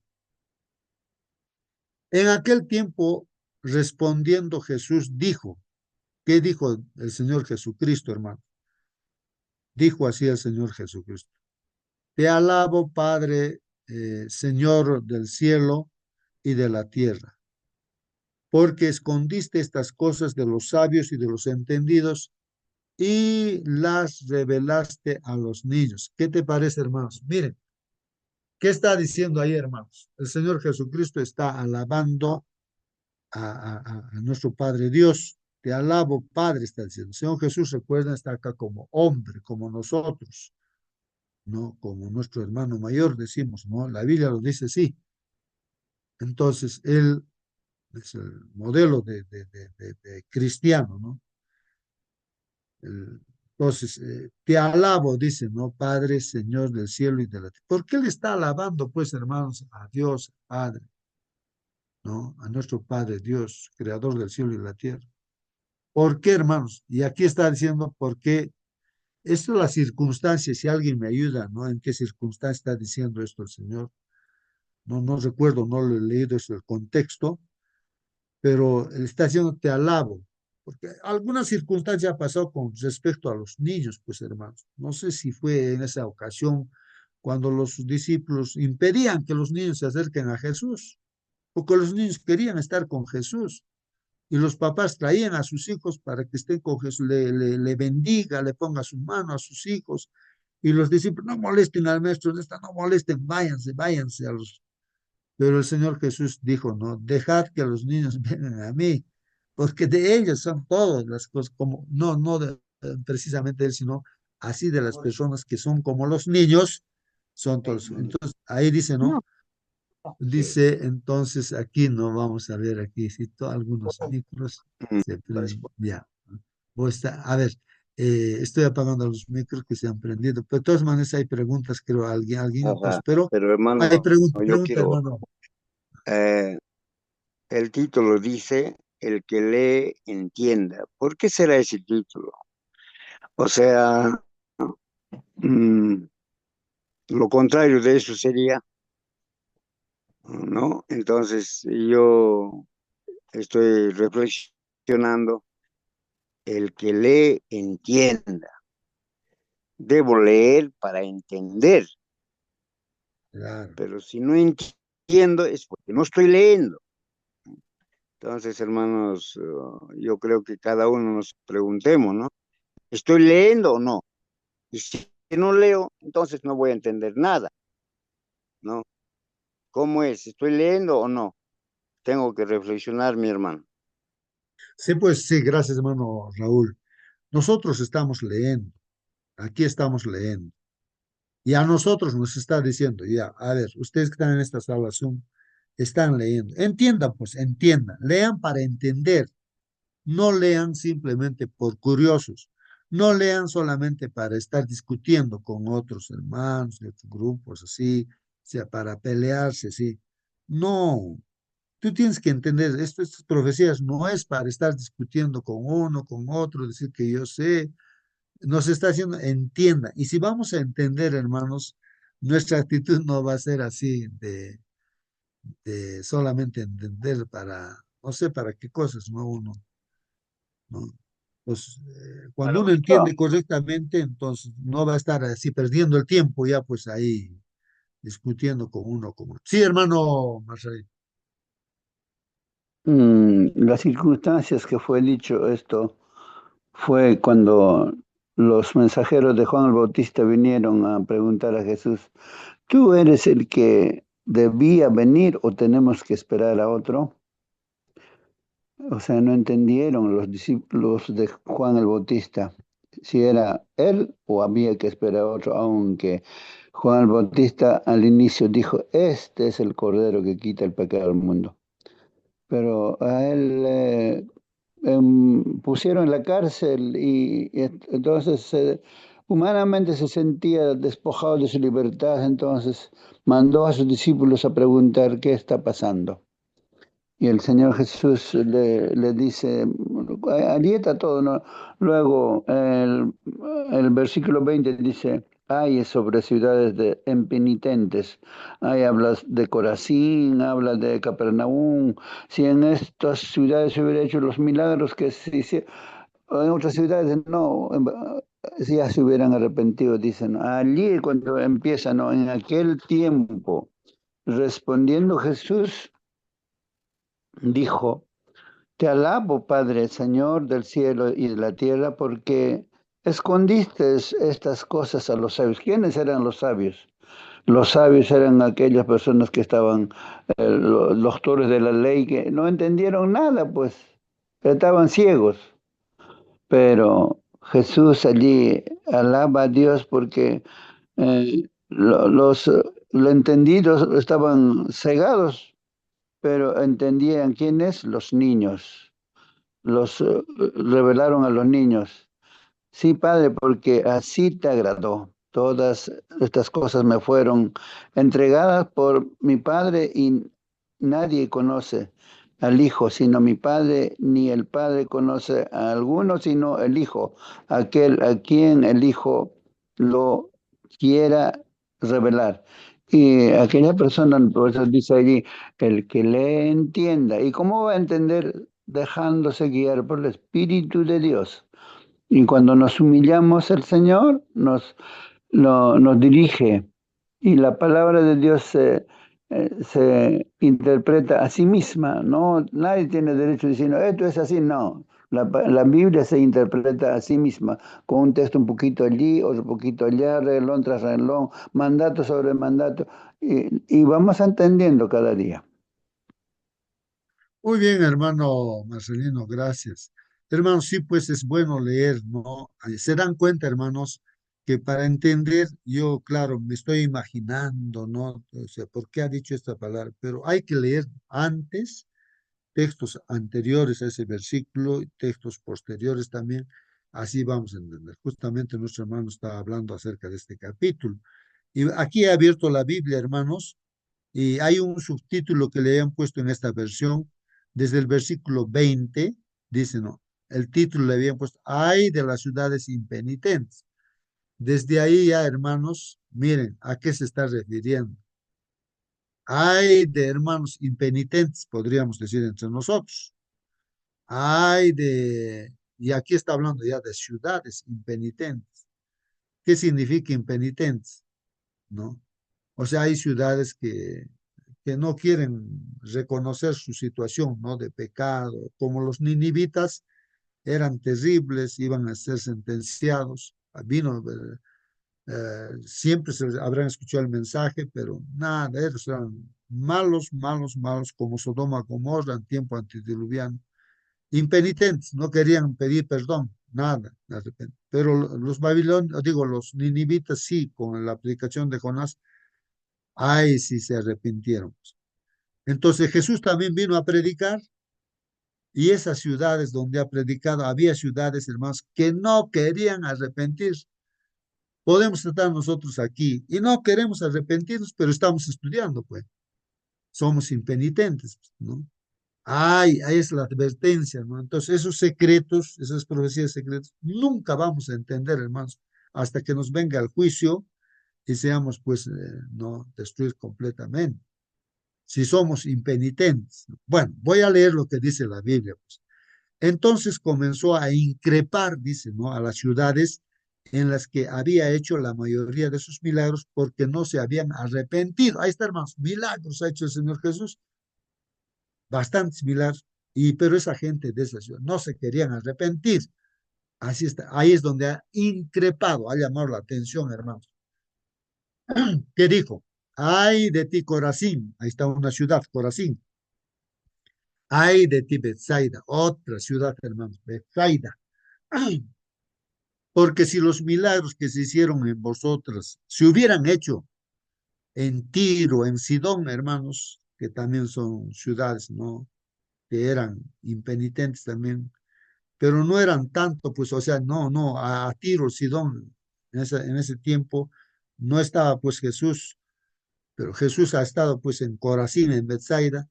En aquel tiempo, respondiendo Jesús, dijo, ¿qué dijo el Señor Jesucristo, hermano? Dijo así el Señor Jesucristo. Te alabo, Padre, Señor del cielo y de la tierra, porque escondiste estas cosas de los sabios y de los entendidos y las revelaste a los niños. ¿Qué te parece, hermanos? Miren, ¿qué está diciendo ahí, hermanos? El Señor Jesucristo está alabando a nuestro Padre Dios. Te alabo, Padre, está diciendo. El Señor Jesús, recuerda, está acá como hombre, como nosotros, ¿no? Como nuestro hermano mayor, decimos, ¿no? La Biblia lo dice así. Entonces, Él es el modelo de cristiano, ¿no? Entonces, te alabo, dice, ¿no? Padre, Señor del cielo y de la tierra. ¿Por qué le está alabando, pues, hermanos, a Dios, Padre, ¿no? A nuestro Padre Dios, creador del cielo y de la tierra? ¿Por qué, hermanos? Y aquí está diciendo por qué. Esto es la circunstancia, si alguien me ayuda, ¿no? ¿En qué circunstancia está diciendo esto el Señor? No, no recuerdo, no lo he leído, es el contexto, pero él está diciendo, te alabo, porque alguna circunstancia pasó con respecto a los niños, pues hermanos. No sé si fue en esa ocasión cuando los discípulos impedían que los niños se acerquen a Jesús, porque los niños querían estar con Jesús. Y los papás traían a sus hijos para que estén con Jesús, le bendiga, le ponga su mano a sus hijos. Y los discípulos, no molesten al maestro, no molesten, váyanse, váyanse a los. Pero el Señor Jesús dijo, no, dejad que los niños vengan a mí, porque de ellos son todas las cosas, como, no, no precisamente él, sino así de las personas que son como los niños, son todos. Entonces, ahí dice, ¿no? Dice, entonces aquí no vamos a ver aquí, si algunos micros se prenden, ya. A ver, estoy apagando los micros que se han prendido, pero de todas maneras hay preguntas, creo, alguien, Ajá, entonces, pero pero hay hermano, pregunta, yo pregunta, quiero, hermano. eh, el título dice, el que lee entienda. ¿Por qué será ese título? O sea, mm, lo contrario de eso sería, ¿no? Entonces yo estoy reflexionando, el que lee entienda. Debo leer para entender, Claro. pero si no entiendo es porque no estoy leyendo. Entonces, hermanos, yo creo que cada uno nos preguntemos, ¿no? ¿Estoy leyendo o no? Y si no leo, entonces no voy a entender nada, ¿no? ¿Cómo es? ¿Estoy leyendo o no? Tengo que reflexionar, mi hermano. Sí, pues sí, gracias, hermano Raúl. Nosotros estamos leyendo, aquí estamos leyendo. Y a nosotros nos está diciendo, ya, a ver, ustedes que están en esta salvación, están leyendo. Entiendan, pues, entiendan. Lean para entender. No lean simplemente por curiosos. No lean solamente para estar discutiendo con otros hermanos de otros grupos, así, o sea, para pelearse, así. No, tú tienes que entender, estas profecías no es para estar discutiendo con uno, con otro, decir que yo sé, nos está haciendo, entienda. Y si vamos a entender, hermanos, nuestra actitud no va a ser así de solamente entender para, no sé para qué cosas, ¿no? Uno, ¿no? Pues cuando uno entiende correctamente, entonces no va a estar así perdiendo el tiempo ya pues ahí discutiendo con uno como. Sí, hermano Marcelo. Las circunstancias que fue dicho esto fue cuando los mensajeros de Juan el Bautista vinieron a preguntar a Jesús, ¿tú eres el que debía venir o tenemos que esperar a otro? O sea, no entendieron los discípulos de Juan el Bautista si era él o había que esperar a otro, aunque Juan el Bautista al inicio dijo, este es el Cordero que quita el pecado del mundo. Pero a él pusieron en la cárcel entonces humanamente se sentía despojado de su libertad, entonces mandó a sus discípulos a preguntar qué está pasando. Y el Señor Jesús le dice, alieta todo, ¿no? Luego el versículo 20 dice, hay sobre ciudades de impenitentes, hay hablas de Corazín, habla de Capernaum, si en estas ciudades se hubiera hecho los milagros que se hicieron, en otras ciudades no, si ya se hubieran arrepentido, dicen, allí cuando empieza, ¿no? En aquel tiempo, respondiendo Jesús, dijo, te alabo, Padre, Señor del cielo y de la tierra, porque escondiste estas cosas a los sabios. ¿Quiénes eran los sabios? Los sabios eran aquellas personas que estaban, los doctores de la ley, que no entendieron nada, pues, estaban ciegos. Pero Jesús allí alaba a Dios porque los entendidos estaban cegados, pero entendían quiénes, los niños. Los revelaron a los niños. Sí, Padre, porque así te agradó. Todas estas cosas me fueron entregadas por mi Padre y nadie conoce al Hijo, sino mi Padre, ni el Padre conoce a alguno, sino el Hijo, aquel a quien el Hijo lo quiera revelar. Y aquella persona, por eso dice allí, el que le entienda. ¿Y cómo va a entender dejándose guiar por el Espíritu de Dios? Y cuando nos humillamos, el Señor nos dirige y la palabra de Dios se interpreta a sí misma, ¿no? Nadie tiene derecho a decir, no, esto es así, no. La Biblia se interpreta a sí misma, con un texto un poquito allí, otro poquito allá, renglón tras renglón, mandato sobre mandato, y vamos entendiendo cada día. Muy bien, hermano Marcelino, gracias. Hermanos, sí, pues es bueno leer, ¿no? Se dan cuenta, hermanos, que para entender, yo, claro, me estoy imaginando, ¿no? O sea, ¿por qué ha dicho esta palabra? Pero hay que leer antes, textos anteriores a ese versículo, y textos posteriores también, así vamos a entender. Justamente nuestro hermano está hablando acerca de este capítulo. Y aquí he abierto la Biblia, hermanos, y hay un subtítulo que le han puesto en esta versión, desde el versículo 20, dice, no, el título le habían puesto, ay de las ciudades impenitentes. Desde ahí ya, hermanos, miren a qué se está refiriendo. Ay de hermanos impenitentes, podríamos decir entre nosotros. Ay y aquí está hablando ya de ciudades impenitentes. ¿Qué significa impenitentes? ¿No? O sea, hay ciudades que no quieren reconocer su situación, ¿no? De pecado, como los ninivitas eran terribles, iban a ser sentenciados. Vino, siempre se habrán escuchado el mensaje, pero nada, ellos eran malos, malos, malos, como Sodoma y Gomorra en tiempo antediluviano. Impenitentes, no querían pedir perdón, nada, de repente. Pero los babilonios, digo, los ninivitas sí, con la aplicación de Jonás, ay, sí se arrepintieron. Entonces Jesús también vino a predicar y esas ciudades donde ha predicado, había ciudades, hermanos, que no querían arrepentir. Podemos estar nosotros aquí y no queremos arrepentirnos, pero estamos estudiando, pues. Somos impenitentes, ¿no? Ay, ahí es la advertencia, ¿no? Entonces, esos secretos, esas profecías secretas, nunca vamos a entender, hermanos, hasta que nos venga el juicio y seamos, pues, no destruir completamente. Si somos impenitentes. Bueno, voy a leer lo que dice la Biblia, pues. Entonces comenzó a increpar, dice, ¿no? A las ciudades en las que había hecho la mayoría de sus milagros porque no se habían arrepentido. Ahí está, hermanos, milagros ha hecho el Señor Jesús, bastantes milagros, pero esa gente de esa ciudad no se querían arrepentir. Así está, ahí es donde ha increpado, ha llamado la atención, hermanos. ¿Qué dijo? Ay de ti, Corazín, ahí está una ciudad, Corazín. Ay de ti, Betsaida, otra ciudad, hermanos, Betsaida. Ay, porque si los milagros que se hicieron en vosotras se hubieran hecho en Tiro, en Sidón, hermanos, que también son ciudades, ¿no? Que eran impenitentes también, pero no eran tanto, pues, o sea, no, no, a Tiro, Sidón, en ese tiempo no estaba pues Jesús, pero Jesús ha estado pues en Corazín, en Betsaida,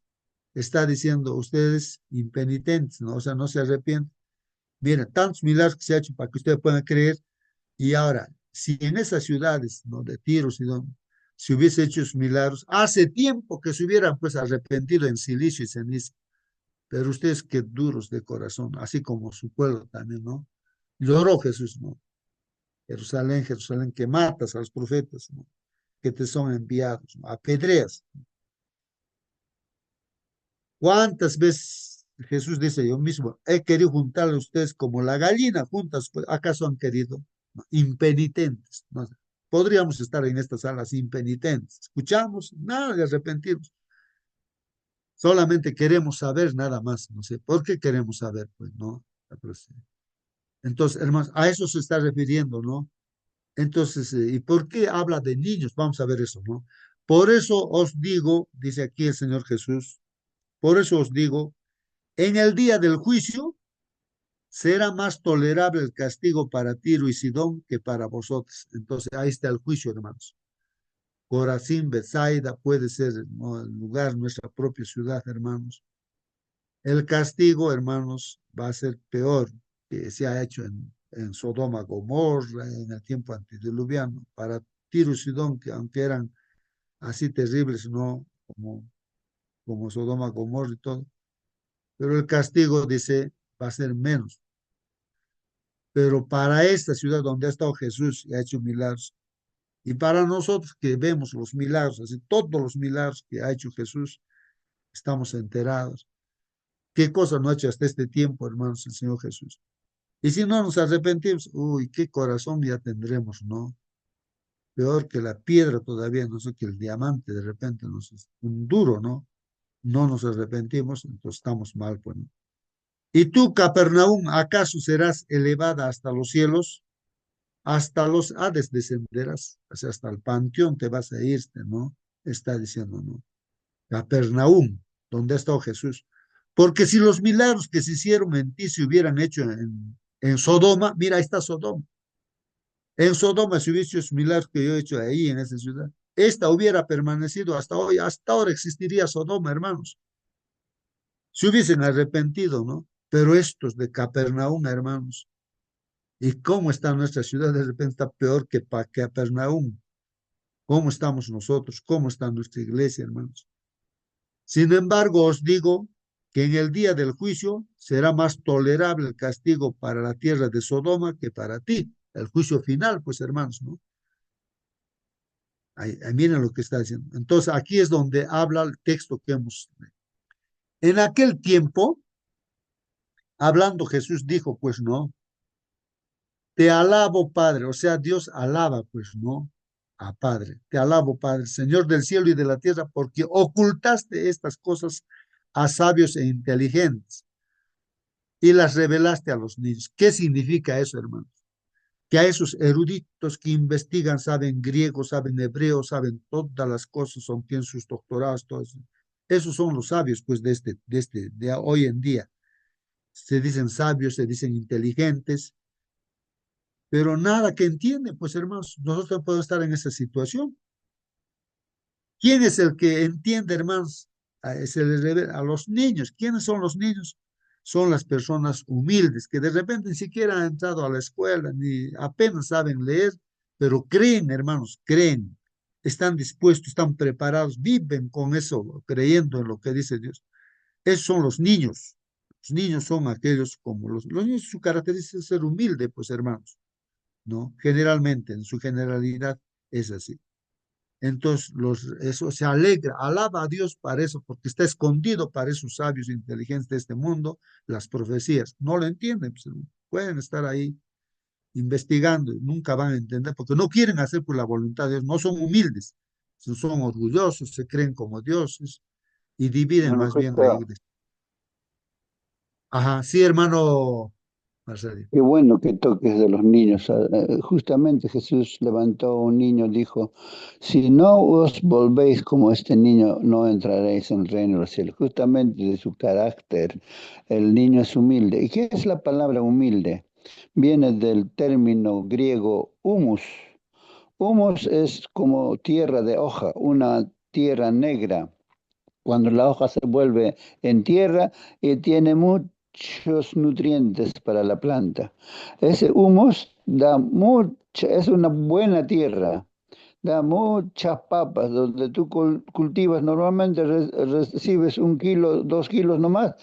está diciendo ustedes impenitentes, ¿no? O sea, no se arrepienten. Miren, tantos milagros que se ha hecho para que ustedes puedan creer. Y ahora, si en esas ciudades, ¿no? De Tiro, Sidón, se hubiese hecho esos milagros, hace tiempo que se hubieran pues arrepentido en silicio y ceniza. Pero ustedes qué duros de corazón, así como su pueblo también, ¿no? Lloró Jesús, ¿no? Jerusalén, Jerusalén, que matas a los profetas, ¿no? Que te son enviados, ¿no? Apedreas. ¿Cuántas veces Jesús dice yo mismo, he querido juntarle a ustedes como la gallina juntas, pues, ¿acaso han querido? No, impenitentes, ¿no? Podríamos estar en estas salas impenitentes. Escuchamos, nada de arrepentirnos. Solamente queremos saber nada más, no sé, ¿por qué queremos saber? Pues no. Entonces, hermanos, a eso se está refiriendo, ¿no? Entonces, ¿y por qué habla de niños? Vamos a ver eso, ¿no? Por eso os digo, dice aquí el Señor Jesús, por eso os digo, en el día del juicio será más tolerable el castigo para Tiro y Sidón que para vosotros. Entonces, ahí está el juicio, hermanos. Corazín, Bethsaida, puede ser, ¿no?, el lugar, nuestra propia ciudad, hermanos. El castigo, hermanos, va a ser peor que se ha hecho en Sodoma, Gomorra, en el tiempo antediluviano. Para Tiro y Sidón, que aunque eran así terribles, ¿no? Como Sodoma, Gomorra y todo. Pero el castigo, dice, va a ser menos. Pero para esta ciudad donde ha estado Jesús y ha hecho milagros, y para nosotros que vemos los milagros, así todos los milagros que ha hecho Jesús, estamos enterados. ¿Qué cosa no ha hecho hasta este tiempo, hermanos, el Señor Jesús? Y si no nos arrepentimos, uy, qué corazón ya tendremos, ¿no? Peor que la piedra todavía, no sé, que el diamante de repente nos es un duro, ¿no? No nos arrepentimos, entonces estamos mal, pues, ¿no? Y tú, Capernaum, ¿acaso serás elevada hasta los cielos? Hasta los Hades descenderás, o sea, hasta el panteón te vas a irte, ¿no? Está diciendo, ¿no? Capernaum, donde ha estado Jesús. Porque si los milagros que se hicieron en ti se hubieran hecho en Sodoma, mira, ahí está Sodoma. En Sodoma, si hubiese hecho milagros que yo he hecho ahí en esa ciudad, esta hubiera permanecido hasta hoy, hasta ahora existiría Sodoma, hermanos. Se hubiesen arrepentido, ¿no? Pero estos de Capernaum, hermanos, ¿y cómo está nuestra ciudad? De repente está peor que Capernaum. ¿Cómo estamos nosotros? ¿Cómo está nuestra iglesia, hermanos? Sin embargo, os digo que en el día del juicio será más tolerable el castigo para la tierra de Sodoma que para ti. El juicio final, pues, hermanos, ¿no? Ahí miren lo que está diciendo. Entonces, aquí es donde habla el texto que hemos. En aquel tiempo, hablando Jesús dijo, pues no, te alabo, Padre. O sea, Dios alaba, pues no, a Padre. Te alabo, Padre, Señor del cielo y de la tierra, porque ocultaste estas cosas a sabios e inteligentes y las revelaste a los niños. ¿Qué significa eso, hermanos? Que a esos eruditos que investigan, saben griego, saben hebreo, saben todas las cosas, son tienen sus doctorados, todo eso. Esos son los sabios, pues, de hoy en día. Se dicen sabios, se dicen inteligentes, pero nada que entienden, pues, hermanos, nosotros podemos estar en esa situación. ¿Quién es el que entiende, hermanos? Se les revela a los niños. ¿Quiénes son los niños? Son las personas humildes que de repente ni siquiera han entrado a la escuela, ni apenas saben leer, pero creen, hermanos, creen, están dispuestos, están preparados, viven con eso, creyendo en lo que dice Dios. Esos son los niños. Los niños son aquellos como los niños, su característica es ser humilde, pues, hermanos, ¿no? Generalmente, en su generalidad es así. Entonces, eso se alegra, alaba a Dios para eso, porque está escondido para esos sabios e inteligentes de este mundo, las profecías. No lo entienden, pues, pueden estar ahí investigando, nunca van a entender, porque no quieren hacer por la voluntad de Dios, no son humildes, son orgullosos, se creen como dioses y dividen Bueno, más bien la justo, iglesia. Ajá, sí, hermano Marcelo. qué bueno que toques de los niños. Justamente Jesús levantó un niño, dijo, si no os volvéis como este niño, no entraréis en el reino de los cielos. Justamente de su carácter, el niño es humilde. ¿Y qué es la palabra humilde? Viene del término griego humus. Humus es como tierra de hoja, una tierra negra. Cuando la hoja se vuelve en tierra y tiene muchos nutrientes para la planta. Ese humus da mucha, es una buena tierra, da muchas papas, donde tú cultivas normalmente recibes 1 kilo, 2 kilos nomás.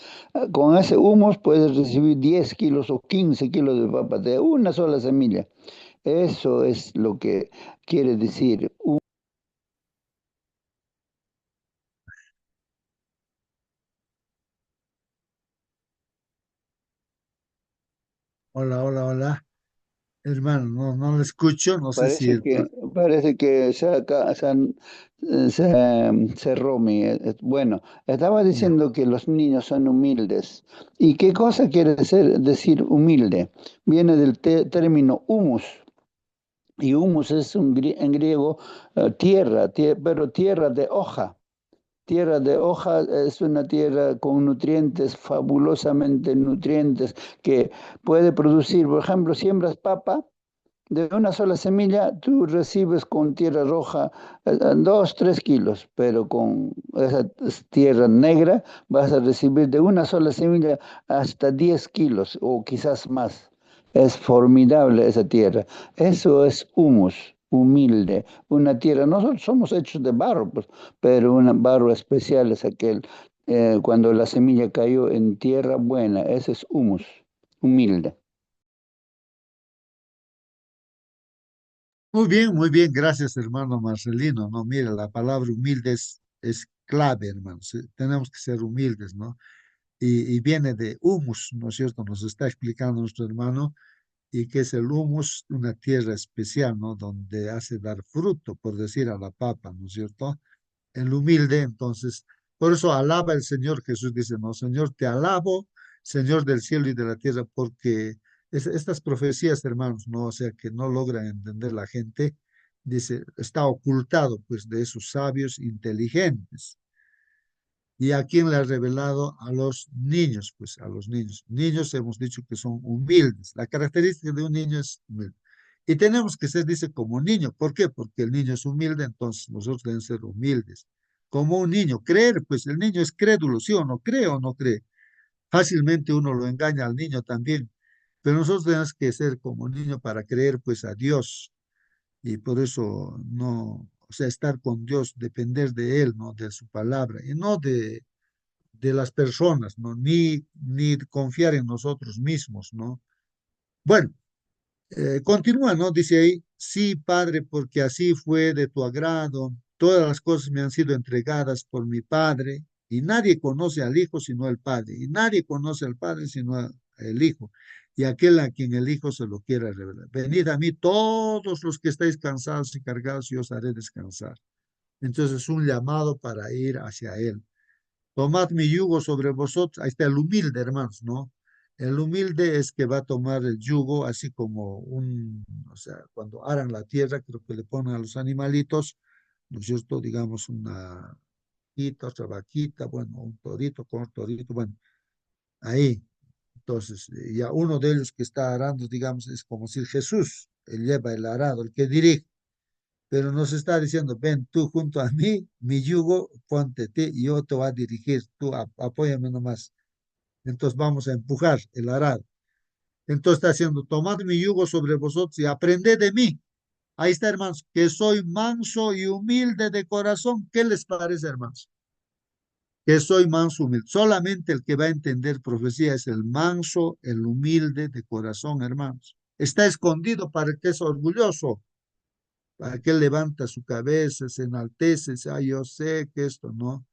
Con ese humus puedes recibir 10 kilos o 15 kilos de papas de una sola semilla. Eso es lo que quiere decir. Hola, hola, hola. Hermano, no lo escucho, no sé si Parece que se cerró Bueno, estaba ya. diciendo que los niños son humildes. ¿Y qué cosa quiere decir humilde? Viene del término humus. Y humus es en griego tierra, pero tierra de hoja. Tierra de hoja es una tierra con nutrientes, fabulosamente nutrientes, que puede producir, por ejemplo, siembras papa. De una sola semilla, tú recibes con tierra roja 2, 3 kilos, pero con esa tierra negra vas a recibir de una sola semilla hasta 10 kilos o quizás más. Es formidable esa tierra. Eso es humus, humilde. Una tierra, nosotros somos hechos de barro, pues, pero un barro especial es aquel, cuando la semilla cayó en tierra buena, ese es humus, humilde. Muy bien, gracias, hermano Marcelino. No, mira, la palabra humilde es clave, hermano. Tenemos que ser humildes, ¿no? Y viene de humus, ¿no es cierto? Nos está explicando nuestro hermano, y que es el humus, una tierra especial, ¿no? Donde hace dar fruto, por decir a la papa, ¿no es cierto? El humilde, entonces, por eso alaba el Señor. Jesús dice, no, Señor, te alabo, Señor del cielo y de la tierra, porque estas profecías, hermanos, no, o sea, que no logran entender la gente, dice, está ocultado, pues, de esos sabios inteligentes. ¿Y a quién le ha revelado? A los niños, pues, a los niños. Niños hemos dicho que son humildes. La característica de un niño es humilde. Y tenemos que ser, dice, como niño. ¿Por qué? Porque el niño es humilde, entonces nosotros debemos ser humildes. Como un niño, creer, pues el niño es crédulo, ¿sí o no? ¿Cree o no cree? Fácilmente uno lo engaña al niño también. Pero nosotros tenemos que ser como niño para creer, pues, a Dios. Y por eso no, o sea, estar con Dios, depender de Él, ¿no? De su palabra, y no de las personas, ¿no? Ni confiar en nosotros mismos, ¿no? Bueno, continúa, ¿no? Dice ahí, sí, Padre, porque así fue de tu agrado. Todas las cosas me han sido entregadas por mi Padre, y nadie conoce al Hijo sino el Padre, y nadie conoce al Padre sino el Hijo, y aquel a quien el Hijo se lo quiera revelar. Venid a mí todos los que estáis cansados y cargados, y os haré descansar. Entonces, un llamado para ir hacia Él. Tomad mi yugo sobre vosotros. Ahí está el humilde, hermanos, ¿no? El humilde es que va a tomar el yugo, así como o sea, cuando aran la tierra, creo que le ponen a los animalitos, ¿no es cierto? Digamos, una vaquita, otra vaquita, bueno, un torito con otro torito, bueno, ahí. Entonces, ya uno de ellos que está arando, digamos, es como si Jesús, él lleva el arado, el que dirige, pero nos está diciendo, ven tú junto a mí, mi yugo, ponte ti, y yo te voy a dirigir, tú apóyame nomás. Entonces vamos a empujar el arado. Entonces está haciendo, tomad mi yugo sobre vosotros y aprended de mí. Ahí está, hermanos, que soy manso y humilde de corazón. ¿Qué les parece, hermanos? Que soy manso y humilde. Solamente el que va a entender profecía es el manso, el humilde de corazón, hermanos. Está escondido para el que es orgulloso, para que él levanta su cabeza, se enaltece, dice, ah, yo sé que esto no.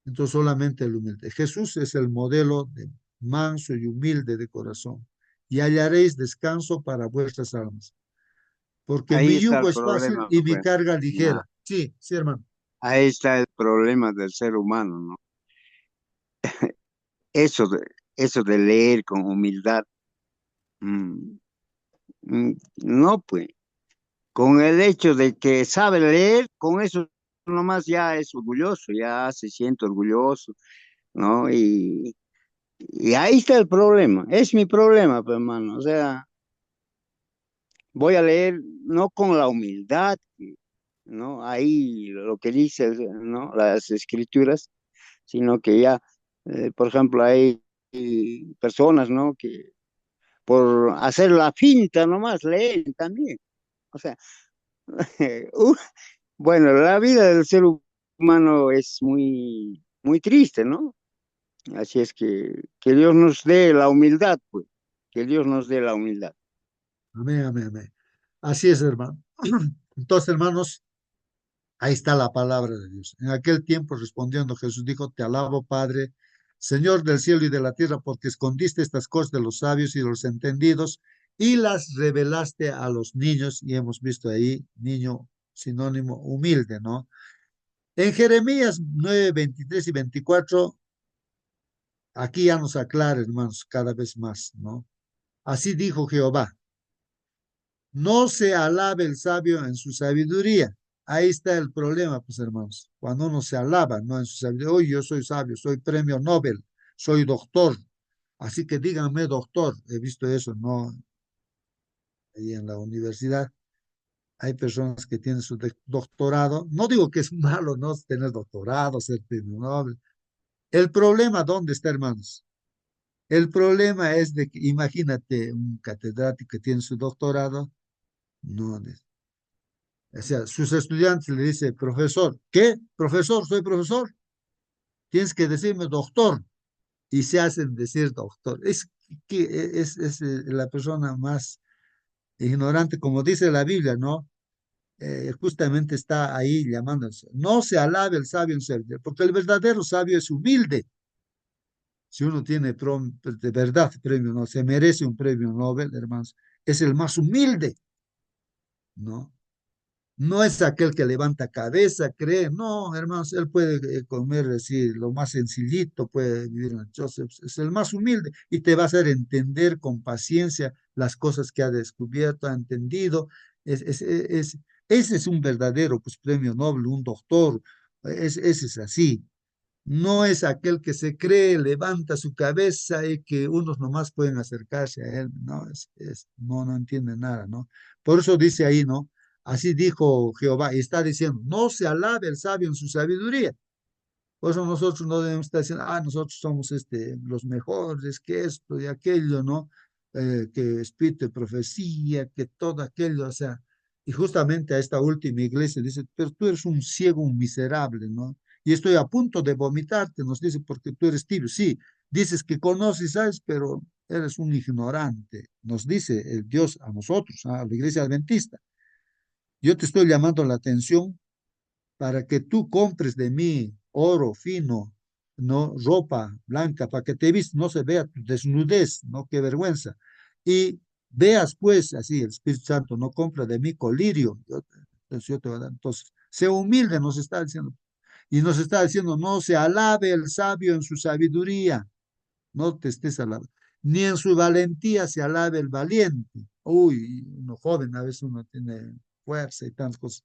Entonces solamente el humilde. Jesús es el modelo de manso y humilde de corazón. Y hallaréis descanso para vuestras almas. Porque Ahí mi está el yugo es fácil problema, y mi pues. carga Ya. ligera. Sí, sí, hermano. Ahí está el problema del ser humano, ¿no? Eso de, eso de leer con humildad. mm, no, pues. Con el hecho de que sabe leer, con eso nomás ya es orgulloso, ya se siente orgulloso, ¿no? Y ahí está el problema. Es mi problema, pues, hermano. O sea, voy a leer no con la humildad, ¿no? Ahí lo que dice, ¿no? Las escrituras, sino que ya, por ejemplo, hay personas, ¿no? Que por hacer la finta nomás leen también. O sea, bueno, la vida del ser humano es muy, muy triste, ¿no? Así es que Dios nos dé la humildad, pues, que Dios nos dé la humildad. Amén, amén, amén. Así es, hermano. Entonces, hermanos, ahí está la palabra de Dios. En aquel tiempo respondiendo Jesús dijo, te alabo, Padre, Señor del cielo y de la tierra, porque escondiste estas cosas de los sabios y de los entendidos y las revelaste a los niños. Y hemos visto ahí, niño, sinónimo humilde, ¿no? En Jeremías 9, 23 y 24, aquí ya nos aclara, hermanos, cada vez más, ¿no? Así dijo Jehová, no se alabe el sabio en su sabiduría. Ahí está el problema, pues hermanos. Cuando uno se alaba, no en su sabiduría. Hoy yo soy sabio, soy premio Nobel, soy doctor. Así que díganme doctor. He visto eso, ¿no? Ahí en la universidad hay personas que tienen su doctorado. No digo que es malo, ¿no? Tener doctorado, ser premio Nobel. El problema, ¿dónde está, hermanos? El problema es de que, imagínate, un catedrático que tiene su doctorado, no, o sea, sus estudiantes le dicen, profesor, ¿qué? Profesor, soy profesor. Tienes que decirme doctor. Y se hacen decir doctor. Es la persona más ignorante, como dice la Biblia, ¿no? Justamente está ahí llamándose. No se alabe el sabio en ser, porque el verdadero sabio es humilde. Si uno tiene de verdad premio, no se merece un premio Nobel, hermanos, es el más humilde, ¿no? No es aquel que levanta cabeza, cree, no, hermanos, él puede comer así lo más sencillito, puede vivir en el Joseph, es el más humilde y te va a hacer entender con paciencia las cosas que ha descubierto, ha entendido. Ese es un verdadero pues, premio Nobel, un doctor, ese es así. No es aquel que se cree, levanta su cabeza y que unos nomás pueden acercarse a él, no, no entiende nada, ¿no? Por eso dice ahí, ¿no? Así dijo Jehová, y está diciendo, no se alabe el sabio en su sabiduría. Por eso nosotros no debemos estar diciendo, nosotros somos los mejores, que esto y aquello, ¿no? Que espíritu de profecía, que todo aquello, o sea, y justamente a esta última iglesia dice, pero tú eres un ciego, un miserable, ¿no? Y estoy a punto de vomitarte, nos dice, porque tú eres tibio. Sí, dices que conoces, ¿sabes? Pero eres un ignorante, nos dice el Dios a nosotros, a la iglesia adventista. Yo te estoy llamando la atención para que tú compres de mí oro fino, no ropa blanca, para que te vistas, no se vea tu desnudez, no qué vergüenza. Y veas pues, así el Espíritu Santo no compra de mí colirio, entonces yo te voy a dar. Entonces, sé humilde, nos está diciendo. Y nos está diciendo, no se alabe el sabio en su sabiduría, no te estés alabando, ni en su valentía se alabe el valiente. Uy, uno joven, a veces uno tiene fuerza y tantas cosas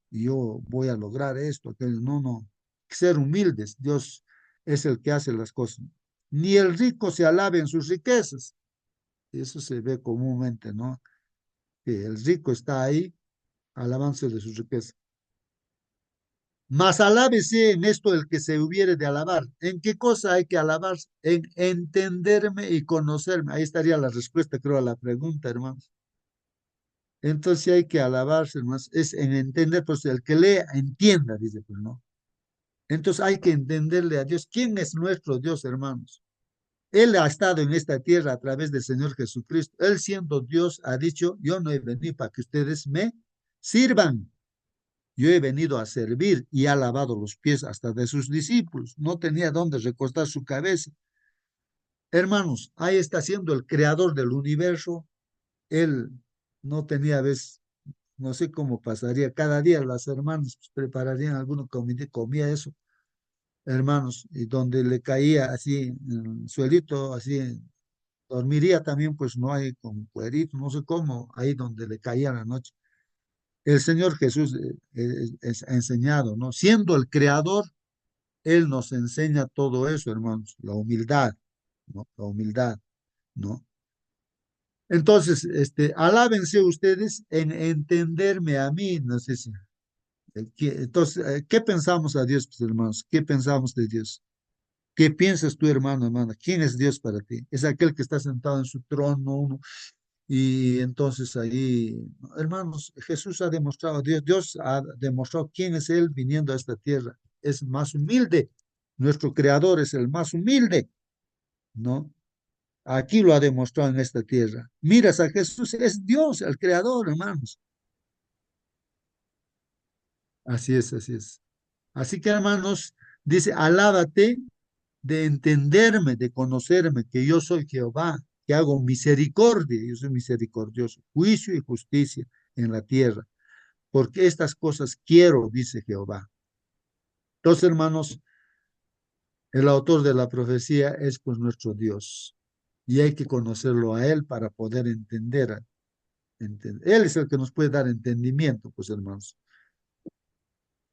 y yo voy a lograr esto, aquello. No, no. Ser humildes. Dios es el que hace las cosas. Ni el rico se alabe en sus riquezas. Eso se ve comúnmente, ¿no? Que el rico está ahí alabándose de sus riquezas. Mas alábese en esto el que se hubiere de alabar. ¿En qué cosa hay que alabar? En entenderme y conocerme. Ahí estaría la respuesta, creo, a la pregunta, hermanos. Entonces sí hay que alabarse, hermanos. Es en entender, pues el que lea, entienda, dice, pues, ¿no? Entonces hay que entenderle a Dios. ¿Quién es nuestro Dios, hermanos? Él ha estado en esta tierra a través del Señor Jesucristo. Él siendo Dios ha dicho, yo no he venido para que ustedes me sirvan. Yo he venido a servir y ha lavado los pies hasta de sus discípulos. No tenía dónde recostar su cabeza. Hermanos, ahí está siendo el creador del universo. Él no tenía vez, no sé cómo pasaría. Cada día las hermanas pues, prepararían alguna comida, comía eso hermanos, y donde le caía así en el suelito, así dormiría también, pues no hay con cuerito, no sé cómo, ahí donde le caía la noche. El Señor Jesús ha enseñado, ¿no? Siendo el creador, Él nos enseña todo eso, hermanos, la humildad, ¿no? La humildad, ¿no? Entonces, alábense ustedes en entenderme a mí, no sé si. Entonces, ¿qué pensamos a Dios, pues, hermanos? ¿Qué pensamos de Dios? ¿Qué piensas tú, hermano, hermana? ¿Quién es Dios para ti? Es aquel que está sentado en su trono, uno, y entonces ahí, hermanos, Jesús ha demostrado, Dios ha demostrado quién es Él viniendo a esta tierra. Es más humilde. Nuestro creador es el más humilde, ¿no? Aquí lo ha demostrado en esta tierra. Miras a Jesús, es Dios, el creador, hermanos. Así es, así es. Así que, hermanos, dice, alábate de entenderme, de conocerme, que yo soy Jehová, que hago misericordia, yo soy misericordioso, juicio y justicia en la tierra, porque estas cosas quiero, dice Jehová. Entonces, hermanos, el autor de la profecía es pues nuestro Dios, y hay que conocerlo a Él para poder entender. Él es el que nos puede dar entendimiento, pues, hermanos.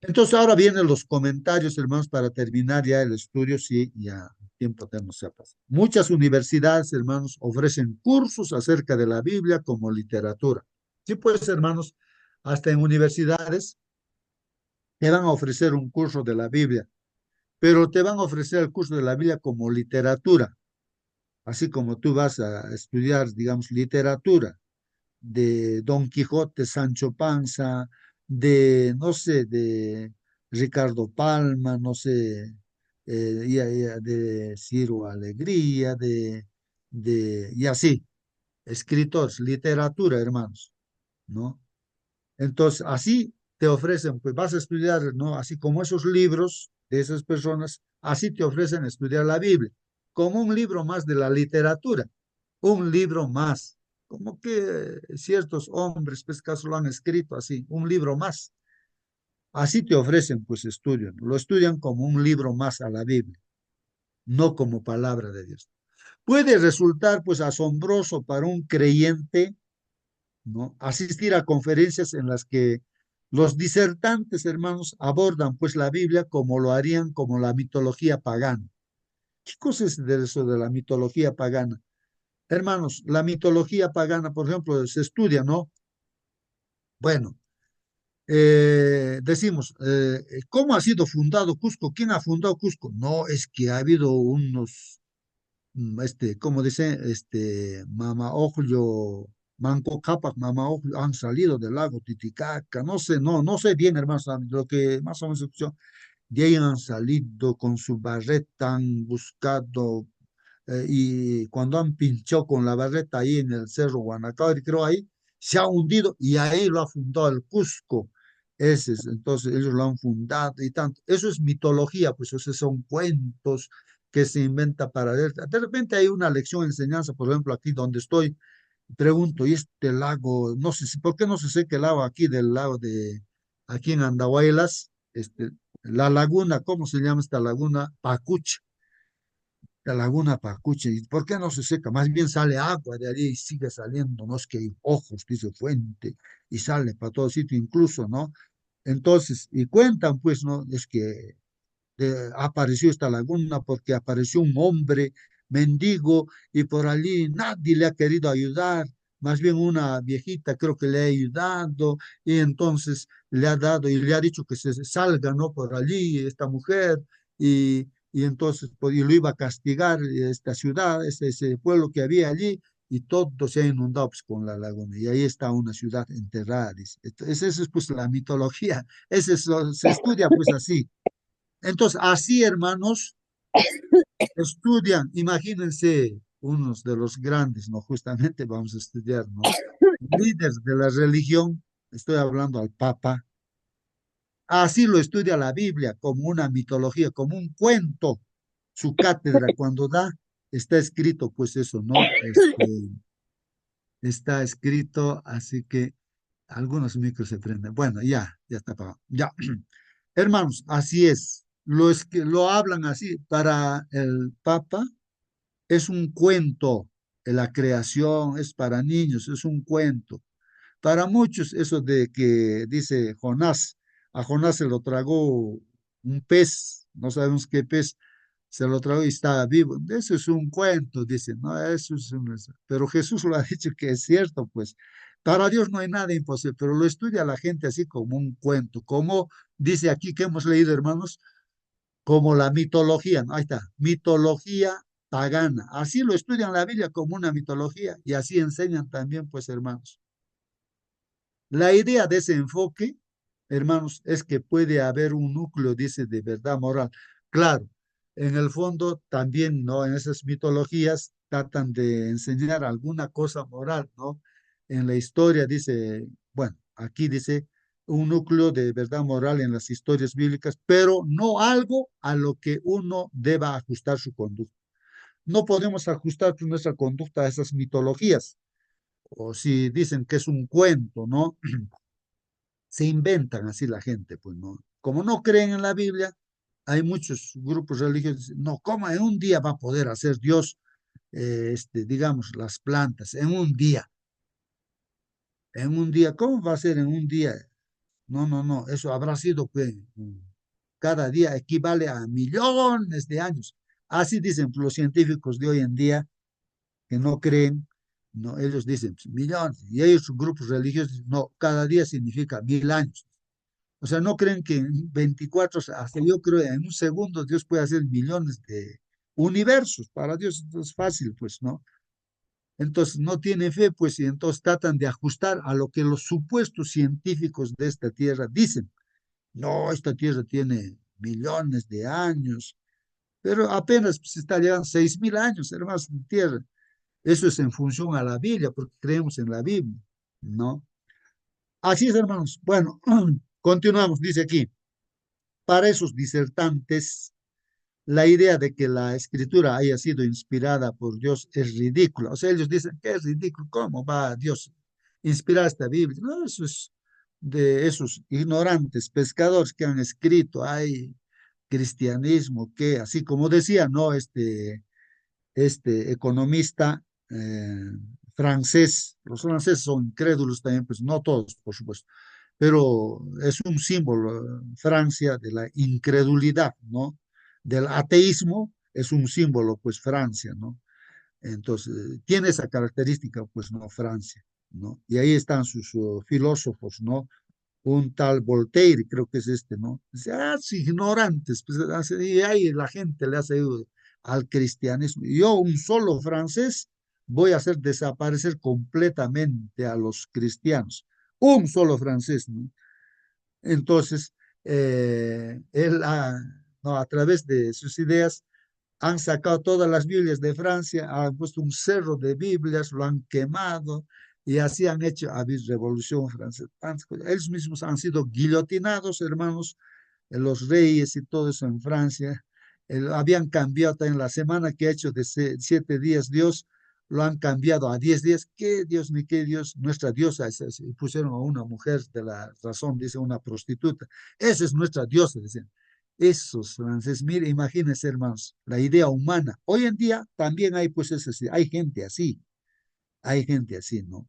Entonces ahora vienen los comentarios, hermanos, para terminar ya el estudio, sí, ya el tiempo tenemos ya pasado. Muchas universidades, hermanos, ofrecen cursos acerca de la Biblia como literatura. Sí, pues, hermanos, hasta en universidades te van a ofrecer un curso de la Biblia, pero te van a ofrecer el curso de la Biblia como literatura, así como tú vas a estudiar, digamos, literatura de Don Quijote, Sancho Panza, de, no sé, de Ricardo Palma, no sé, de Ciro Alegría, y así, escritores, literatura, hermanos, ¿no? Entonces, así te ofrecen, pues vas a estudiar, ¿no? Así como esos libros de esas personas, así te ofrecen estudiar la Biblia, como un libro más de la literatura, un libro más, como que ciertos hombres, pues caso lo han escrito así, un libro más. Así te ofrecen, pues estudian, lo estudian como un libro más a la Biblia, no como palabra de Dios. Puede resultar, pues, asombroso para un creyente, ¿no? Asistir a conferencias en las que los disertantes, hermanos, abordan pues la Biblia como lo harían como la mitología pagana. ¿Qué cosa es de eso de la mitología pagana? Hermanos, la mitología pagana, por ejemplo, se estudia, ¿no? Bueno, decimos, ¿cómo ha sido fundado Cusco? ¿Quién ha fundado Cusco? No, es que ha habido unos como dice, Mama Ojo, Manco Cápac, Mama Ojo, han salido del lago Titicaca, no sé, no sé bien, hermanos, lo que más o menos escuchó, de ahí han salido con su barreta, han buscado, y cuando han pinchado con la barreta ahí en el Cerro Guanacauri, creo ahí, se ha hundido y ahí lo ha fundado el Cusco. Entonces ellos lo han fundado y tanto. Eso es mitología, pues esos son cuentos que se inventa para ver. De repente hay una lección, enseñanza, por ejemplo, aquí donde estoy, pregunto, ¿y este lago? No sé, ¿por qué no se seca el agua aquí del lago de, aquí en Andahuaylas? La laguna, ¿cómo se llama esta laguna? Pacuche, la laguna Pacuche. ¿Y por qué no se seca? Más bien sale agua de allí y sigue saliendo, no es que hay ojos, dice fuente, y sale para todo sitio incluso, ¿no? Entonces, y cuentan, pues, ¿no? Es que apareció esta laguna porque apareció un hombre mendigo y por allí nadie le ha querido ayudar, más bien una viejita creo que le ha ayudado y entonces le ha dado y le ha dicho que se salga, ¿no? Por allí esta mujer y entonces pues, y lo iba a castigar esta ciudad, ese pueblo que había allí y todo se ha inundado pues, con la laguna y ahí está una ciudad enterrada. Dice. Esa es pues la mitología, se estudia pues así. Entonces, así, hermanos, estudian, imagínense, unos de los grandes, ¿no? Justamente vamos a estudiar, ¿no? Líderes de la religión, estoy hablando al Papa, así lo estudia la Biblia, como una mitología, como un cuento. Su cátedra, cuando da, está escrito, pues eso, ¿no? Está escrito, así que algunos micros se prenden. Bueno, ya está apagado. Ya. Hermanos, así es. Los que lo hablan así para el Papa es un cuento. La creación es para niños, es un cuento. Para muchos, eso de que dice Jonás, a Jonás se lo tragó un pez, no sabemos qué pez, se lo tragó y estaba vivo. Eso es un cuento, dicen, no, eso es pero Jesús lo ha dicho que es cierto, pues. Para Dios no hay nada imposible, pero lo estudia la gente así como un cuento, como dice aquí que hemos leído, hermanos, como la mitología, ¿no? Ahí está, mitología pagana. Así lo estudian la Biblia como una mitología y así enseñan también, pues, hermanos. La idea de ese enfoque, hermanos, es que puede haber un núcleo, dice, de verdad moral. Claro, en el fondo también, ¿no? En esas mitologías tratan de enseñar alguna cosa moral, ¿no? En la historia dice, bueno, aquí dice un núcleo de verdad moral en las historias bíblicas, pero no algo a lo que uno deba ajustar su conducta. No podemos ajustar nuestra conducta a esas mitologías, o si dicen que es un cuento, ¿no? Se inventan así la gente, pues, ¿no? Como no creen en la Biblia, hay muchos grupos religiosos que dicen, no, ¿cómo en un día va a poder hacer Dios, digamos, las plantas? En un día, ¿cómo va a ser en un día? No, no, no, eso habrá sido, pues, cada día equivale a millones de años. Así dicen los científicos de hoy en día que no creen, no, ellos dicen pues, millones, y ellos, sus grupos religiosos, dicen, no, cada día significa 1000 años. O sea, no creen que en 24, hasta yo creo en un segundo Dios puede hacer millones de universos. Para Dios es fácil, pues, ¿no? Entonces no tienen fe, pues, y entonces tratan de ajustar a lo que los supuestos científicos de esta tierra dicen. No, esta tierra tiene millones de años, pero apenas pues, está llegando 6000 años, hermanos, de tierra. Eso es en función a la Biblia, porque creemos en la Biblia, ¿no? Así es, hermanos. Bueno, continuamos, dice aquí. Para esos disertantes, la idea de que la escritura haya sido inspirada por Dios es ridícula. O sea, ellos dicen que es ridículo. ¿Cómo va Dios a inspirar esta Biblia? No, eso es de esos ignorantes pescadores que han escrito. Hay cristianismo que, así como decía, ¿no? Este economista francés, los franceses son incrédulos también, pues no todos, por supuesto, pero es un símbolo, Francia, de la incredulidad, ¿no? Del ateísmo es un símbolo, pues Francia, ¿no? Entonces, tiene esa característica, pues no Francia, ¿no? Y ahí están sus filósofos, ¿no? Un tal Voltaire, creo que es este, ¿no? Dice, sí, ignorantes, pues, y ahí la gente le hace al cristianismo. Yo, un solo francés, voy a hacer desaparecer completamente a los cristianos. Un solo francés, ¿no? Entonces, él no, a través de sus ideas han sacado todas las Biblias de Francia, han puesto un cerro de Biblias, lo han quemado y así han hecho a Revolución Francesa. Ellos mismos han sido guillotinados, hermanos, los reyes y todo eso en Francia. Habían cambiado también la semana que ha hecho de 7 días Dios, lo han cambiado a 10 días. ¿Qué Dios ni qué Dios? Nuestra diosa es así. Y pusieron a una mujer de la razón, dice una prostituta. Esa es nuestra diosa, dicen. Esos franceses, mire, imagínense, hermanos, la idea humana. Hoy en día también hay, pues, hay gente así, ¿no?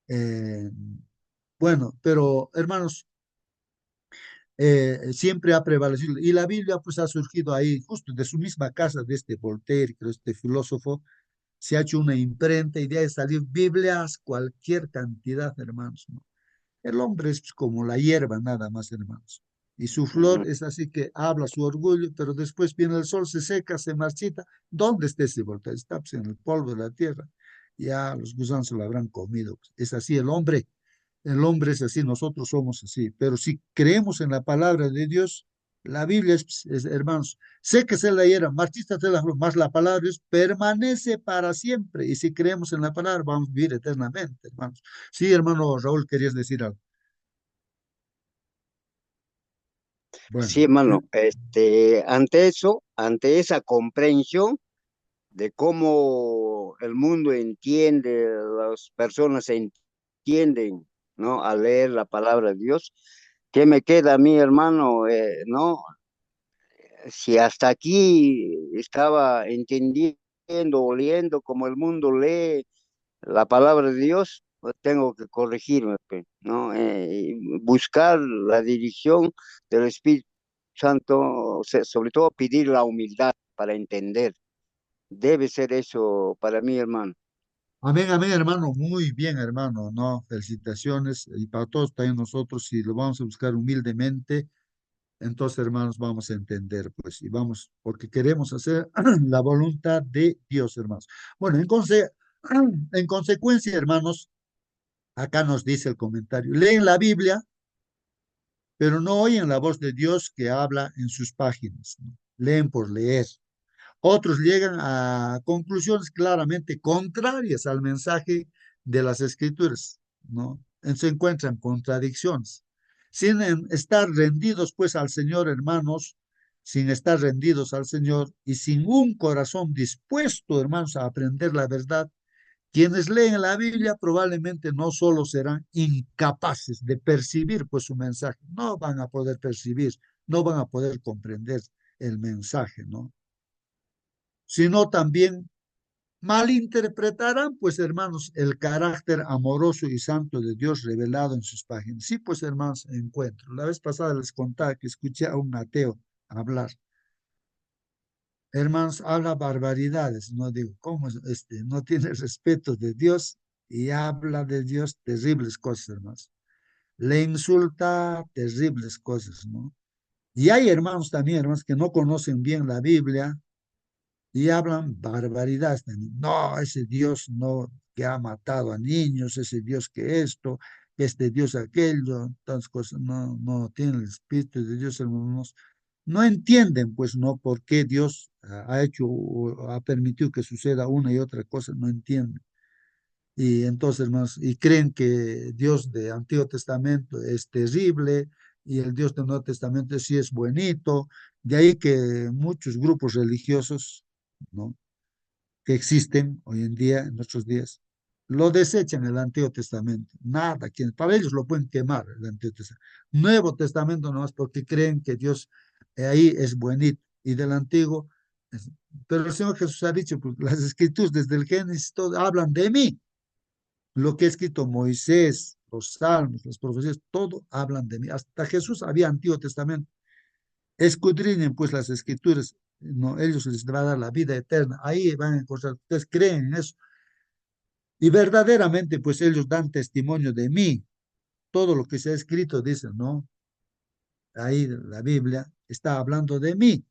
Eh, bueno, pero, hermanos, siempre ha prevalecido. Y la Biblia pues ha surgido ahí, justo de su misma casa, de este Voltaire, creo, este filósofo, se ha hecho una imprenta y de ahí salir Biblias, cualquier cantidad, hermanos, ¿no? El hombre es pues, como la hierba, nada más, hermanos. Y su flor es así que habla su orgullo, pero después viene el sol, se seca, se marchita. ¿Dónde está ese Voltaire? Está pues, en el polvo de la tierra. Ya los gusanos se lo habrán comido. Es así el hombre. El hombre es así, nosotros somos así, pero si creemos en la palabra de Dios, la Biblia hermanos, sé que se la hiera, marchista se la flor, más la palabra de Dios permanece para siempre, y si creemos en la palabra, vamos a vivir eternamente, hermanos. Sí, hermano Raúl, querías decir algo. Bueno, Sí, hermano, ante eso, ante esa comprensión de cómo el mundo entiende, las personas entienden, ¿no? Al leer la palabra de Dios, ¿qué me queda a mí, hermano? ¿No? Si hasta aquí estaba entendiendo o leyendo como el mundo lee la palabra de Dios, pues tengo que corregirme, pues, ¿no? Y buscar la dirección del Espíritu Santo, sobre todo pedir la humildad para entender. Debe ser eso para mí, hermano. amén, hermano, muy bien, hermano, no, felicitaciones, y para todos también nosotros, si lo vamos a buscar humildemente, entonces, hermanos, vamos a entender, pues, y vamos, porque queremos hacer la voluntad de Dios, hermanos. Bueno, en consecuencia, hermanos, acá nos dice el comentario, leen la Biblia, pero no oyen la voz de Dios que habla en sus páginas, ¿no? Leen por leer. Otros llegan a conclusiones claramente contrarias al mensaje de las Escrituras, ¿no? Se encuentran contradicciones. Sin estar rendidos pues al Señor, hermanos, sin estar rendidos al Señor y sin un corazón dispuesto, hermanos, a aprender la verdad, quienes leen la Biblia probablemente no solo serán incapaces de percibir pues su mensaje, no van a poder percibir, no van a poder comprender el mensaje, ¿no? Sino también malinterpretarán, pues hermanos, el carácter amoroso y santo de Dios revelado en sus páginas. Sí, pues hermanos, encuentro. La vez pasada les contaba que escuché a un ateo hablar. Hermanos, habla barbaridades, no digo, ¿cómo es este? No tiene respeto de Dios y habla de Dios terribles cosas, hermanos. Le insulta terribles cosas, ¿no? Y hay hermanos también, hermanos, que no conocen bien la Biblia y hablan barbaridades también. No, ese Dios no que ha matado a niños, ese Dios que esto, este Dios aquello, tantas cosas, no, no tienen el Espíritu de Dios, hermanos. No entienden, pues, no, por qué Dios ha hecho o ha permitido que suceda una y otra cosa, no entienden. Y entonces, hermanos, y creen que Dios de Antiguo Testamento es terrible y el Dios del Nuevo Testamento sí es buenito. De ahí que muchos grupos religiosos, ¿no? que existen hoy en día, en nuestros días, lo desechan el Antiguo Testamento. Nada, para ellos lo pueden quemar el Antiguo Testamento. Nuevo Testamento nomás porque creen que Dios ahí es buenito y del Antiguo. Pero el Señor Jesús ha dicho, pues, las escrituras desde el Génesis todo, hablan de mí. Lo que ha escrito Moisés, los salmos, las profecías, todo hablan de mí. Hasta Jesús había Antiguo Testamento. Escudriñen pues las escrituras, no, ellos les va a dar la vida eterna. Ahí van a encontrar, ustedes creen en eso. Y verdaderamente pues ellos dan testimonio de mí. Todo lo que se ha escrito, dice, ¿no? Ahí la Biblia está hablando de mí.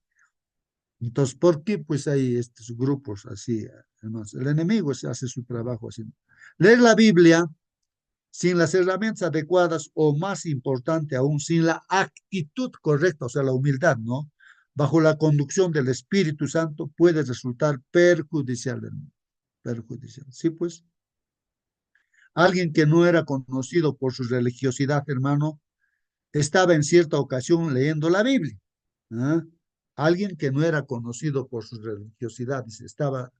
Entonces, ¿por qué pues hay estos grupos así, hermanos? El enemigo se hace su trabajo así. Leer la Biblia sin las herramientas adecuadas o más importante aún, sin la actitud correcta, o sea, la humildad, ¿no? Bajo la conducción del Espíritu Santo puede resultar perjudicial, hermano. Perjudicial. Sí, pues, alguien que no era conocido por su religiosidad, hermano, estaba en cierta ocasión leyendo la Biblia. ¿Ah? Alguien que no era conocido por su religiosidad, estaba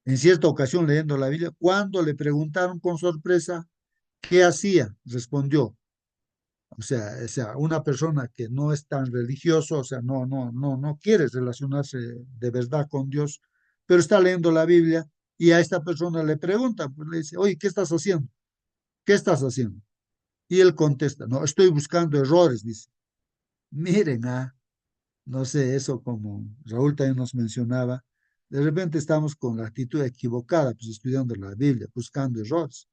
en cierta ocasión leyendo la Biblia. Cuando le preguntaron con sorpresa qué hacía, respondió, o sea, una persona que no es tan religioso, o sea, no quiere relacionarse de verdad con Dios, pero está leyendo la Biblia y a esta persona le pregunta, pues le dice, oye, ¿qué estás haciendo? ¿Qué estás haciendo? Y él contesta, no, estoy buscando errores, dice. Miren, no sé, eso como Raúl también nos mencionaba, de repente estamos con la actitud equivocada, pues estudiando la Biblia, buscando errores.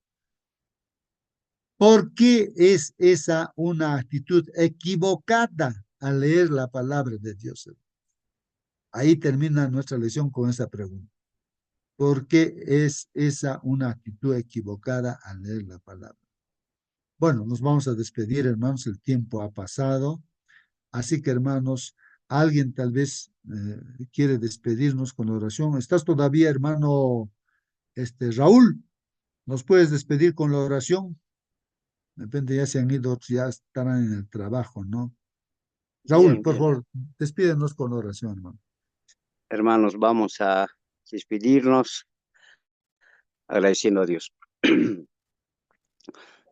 ¿Por qué es esa una actitud equivocada al leer la palabra de Dios? Ahí termina nuestra lección con esa pregunta. ¿Por qué es esa una actitud equivocada al leer la palabra? Bueno, nos vamos a despedir, hermanos, el tiempo ha pasado. Así que, hermanos, alguien tal vez quiere despedirnos con la oración. ¿Estás todavía, hermano Raúl? ¿Nos puedes despedir con la oración? De repente ya se han ido, ya estarán en el trabajo, ¿no? Raúl, Bien, por bien. favor, despídenos con la oración, hermano. Hermanos, vamos a despedirnos agradeciendo a Dios.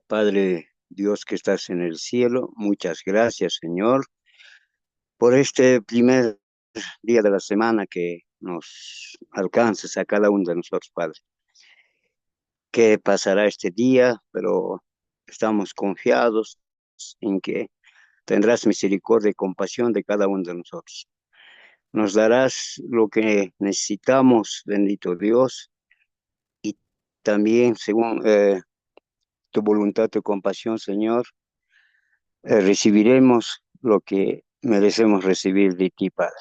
Padre Dios que estás en el cielo, muchas gracias, Señor, por este primer día de la semana que nos alcances a cada uno de nosotros, Padre. ¿Qué pasará este día? Pero estamos confiados en que tendrás misericordia y compasión de cada uno de nosotros. Nos darás lo que necesitamos, bendito Dios, y también según tu voluntad, tu compasión, Señor, recibiremos lo que merecemos recibir de ti, Padre.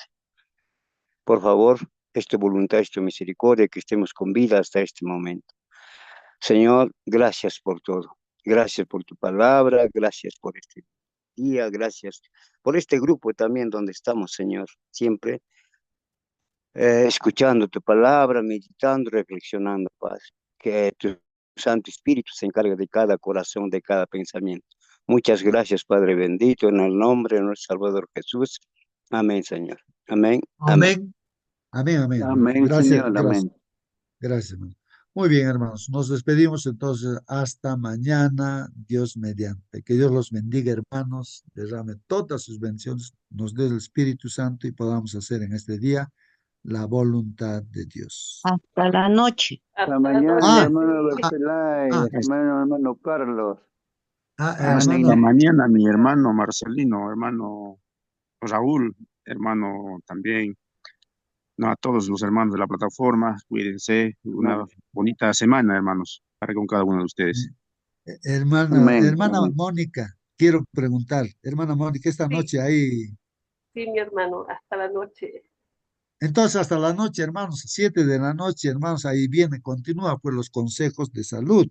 Por favor, es tu voluntad, es tu misericordia, que estemos con vida hasta este momento. Señor, gracias por todo. Gracias por tu palabra, gracias por este día, gracias por este grupo también donde estamos, Señor, siempre escuchando tu palabra, meditando, reflexionando, Padre. Que tu Santo Espíritu se encargue de cada corazón, de cada pensamiento. Muchas gracias, Padre bendito, en el nombre de nuestro Salvador Jesús. Amén, Señor. Amén, amén. Amén. Amén, amén, hermanos. Amén, Gracias, Señor, gracias, amén. gracias, hermano. Muy bien, hermanos. Nos despedimos entonces hasta mañana, Dios mediante. Que Dios los bendiga, hermanos. Derrame todas sus bendiciones, nos dé el Espíritu Santo y podamos hacer en este día la voluntad de Dios. Hasta la noche. Hasta Hasta la mañana, Ah, noche. hermano Sí. Bercelay, ah, hermano Carlos. Hasta hermano, la mañana, mi hermano Marcelino, hermano Raúl, hermano también, no, a todos los hermanos de la plataforma, cuídense, una bonita semana, hermanos, para con cada uno de ustedes. Amén, hermana amén. Mónica, quiero preguntar, hermana Mónica, esta Sí, noche ahí, sí, mi hermano, hasta la noche. entonces hasta la noche, hermanos, 7 de la noche, hermanos, ahí viene, continúa pues los consejos de salud.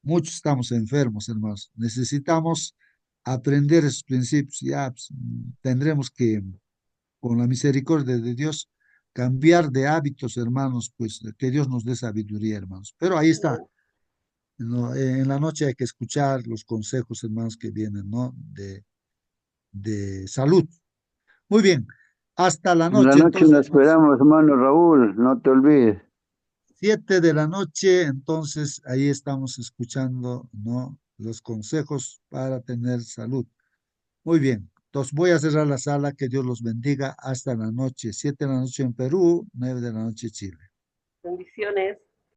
Muchos estamos enfermos, hermanos. Necesitamos aprender esos principios. Ya pues, tendremos que, con la misericordia de Dios, cambiar de hábitos, hermanos, pues que Dios nos dé sabiduría, hermanos. Pero ahí está. Amén. ¿No? En la noche hay que escuchar los consejos, hermanos, que vienen, ¿no? De salud. Muy bien. Hasta la En la noche, noche entonces, nos hermanos. esperamos, hermano Raúl, no te olvides. 7 de la noche, entonces ahí estamos escuchando, ¿no? Los consejos para tener salud. Muy bien. Entonces voy a cerrar la sala. Que Dios los bendiga. Hasta la noche. 7 de la noche en Perú, 9 de la noche en Chile. Bendiciones.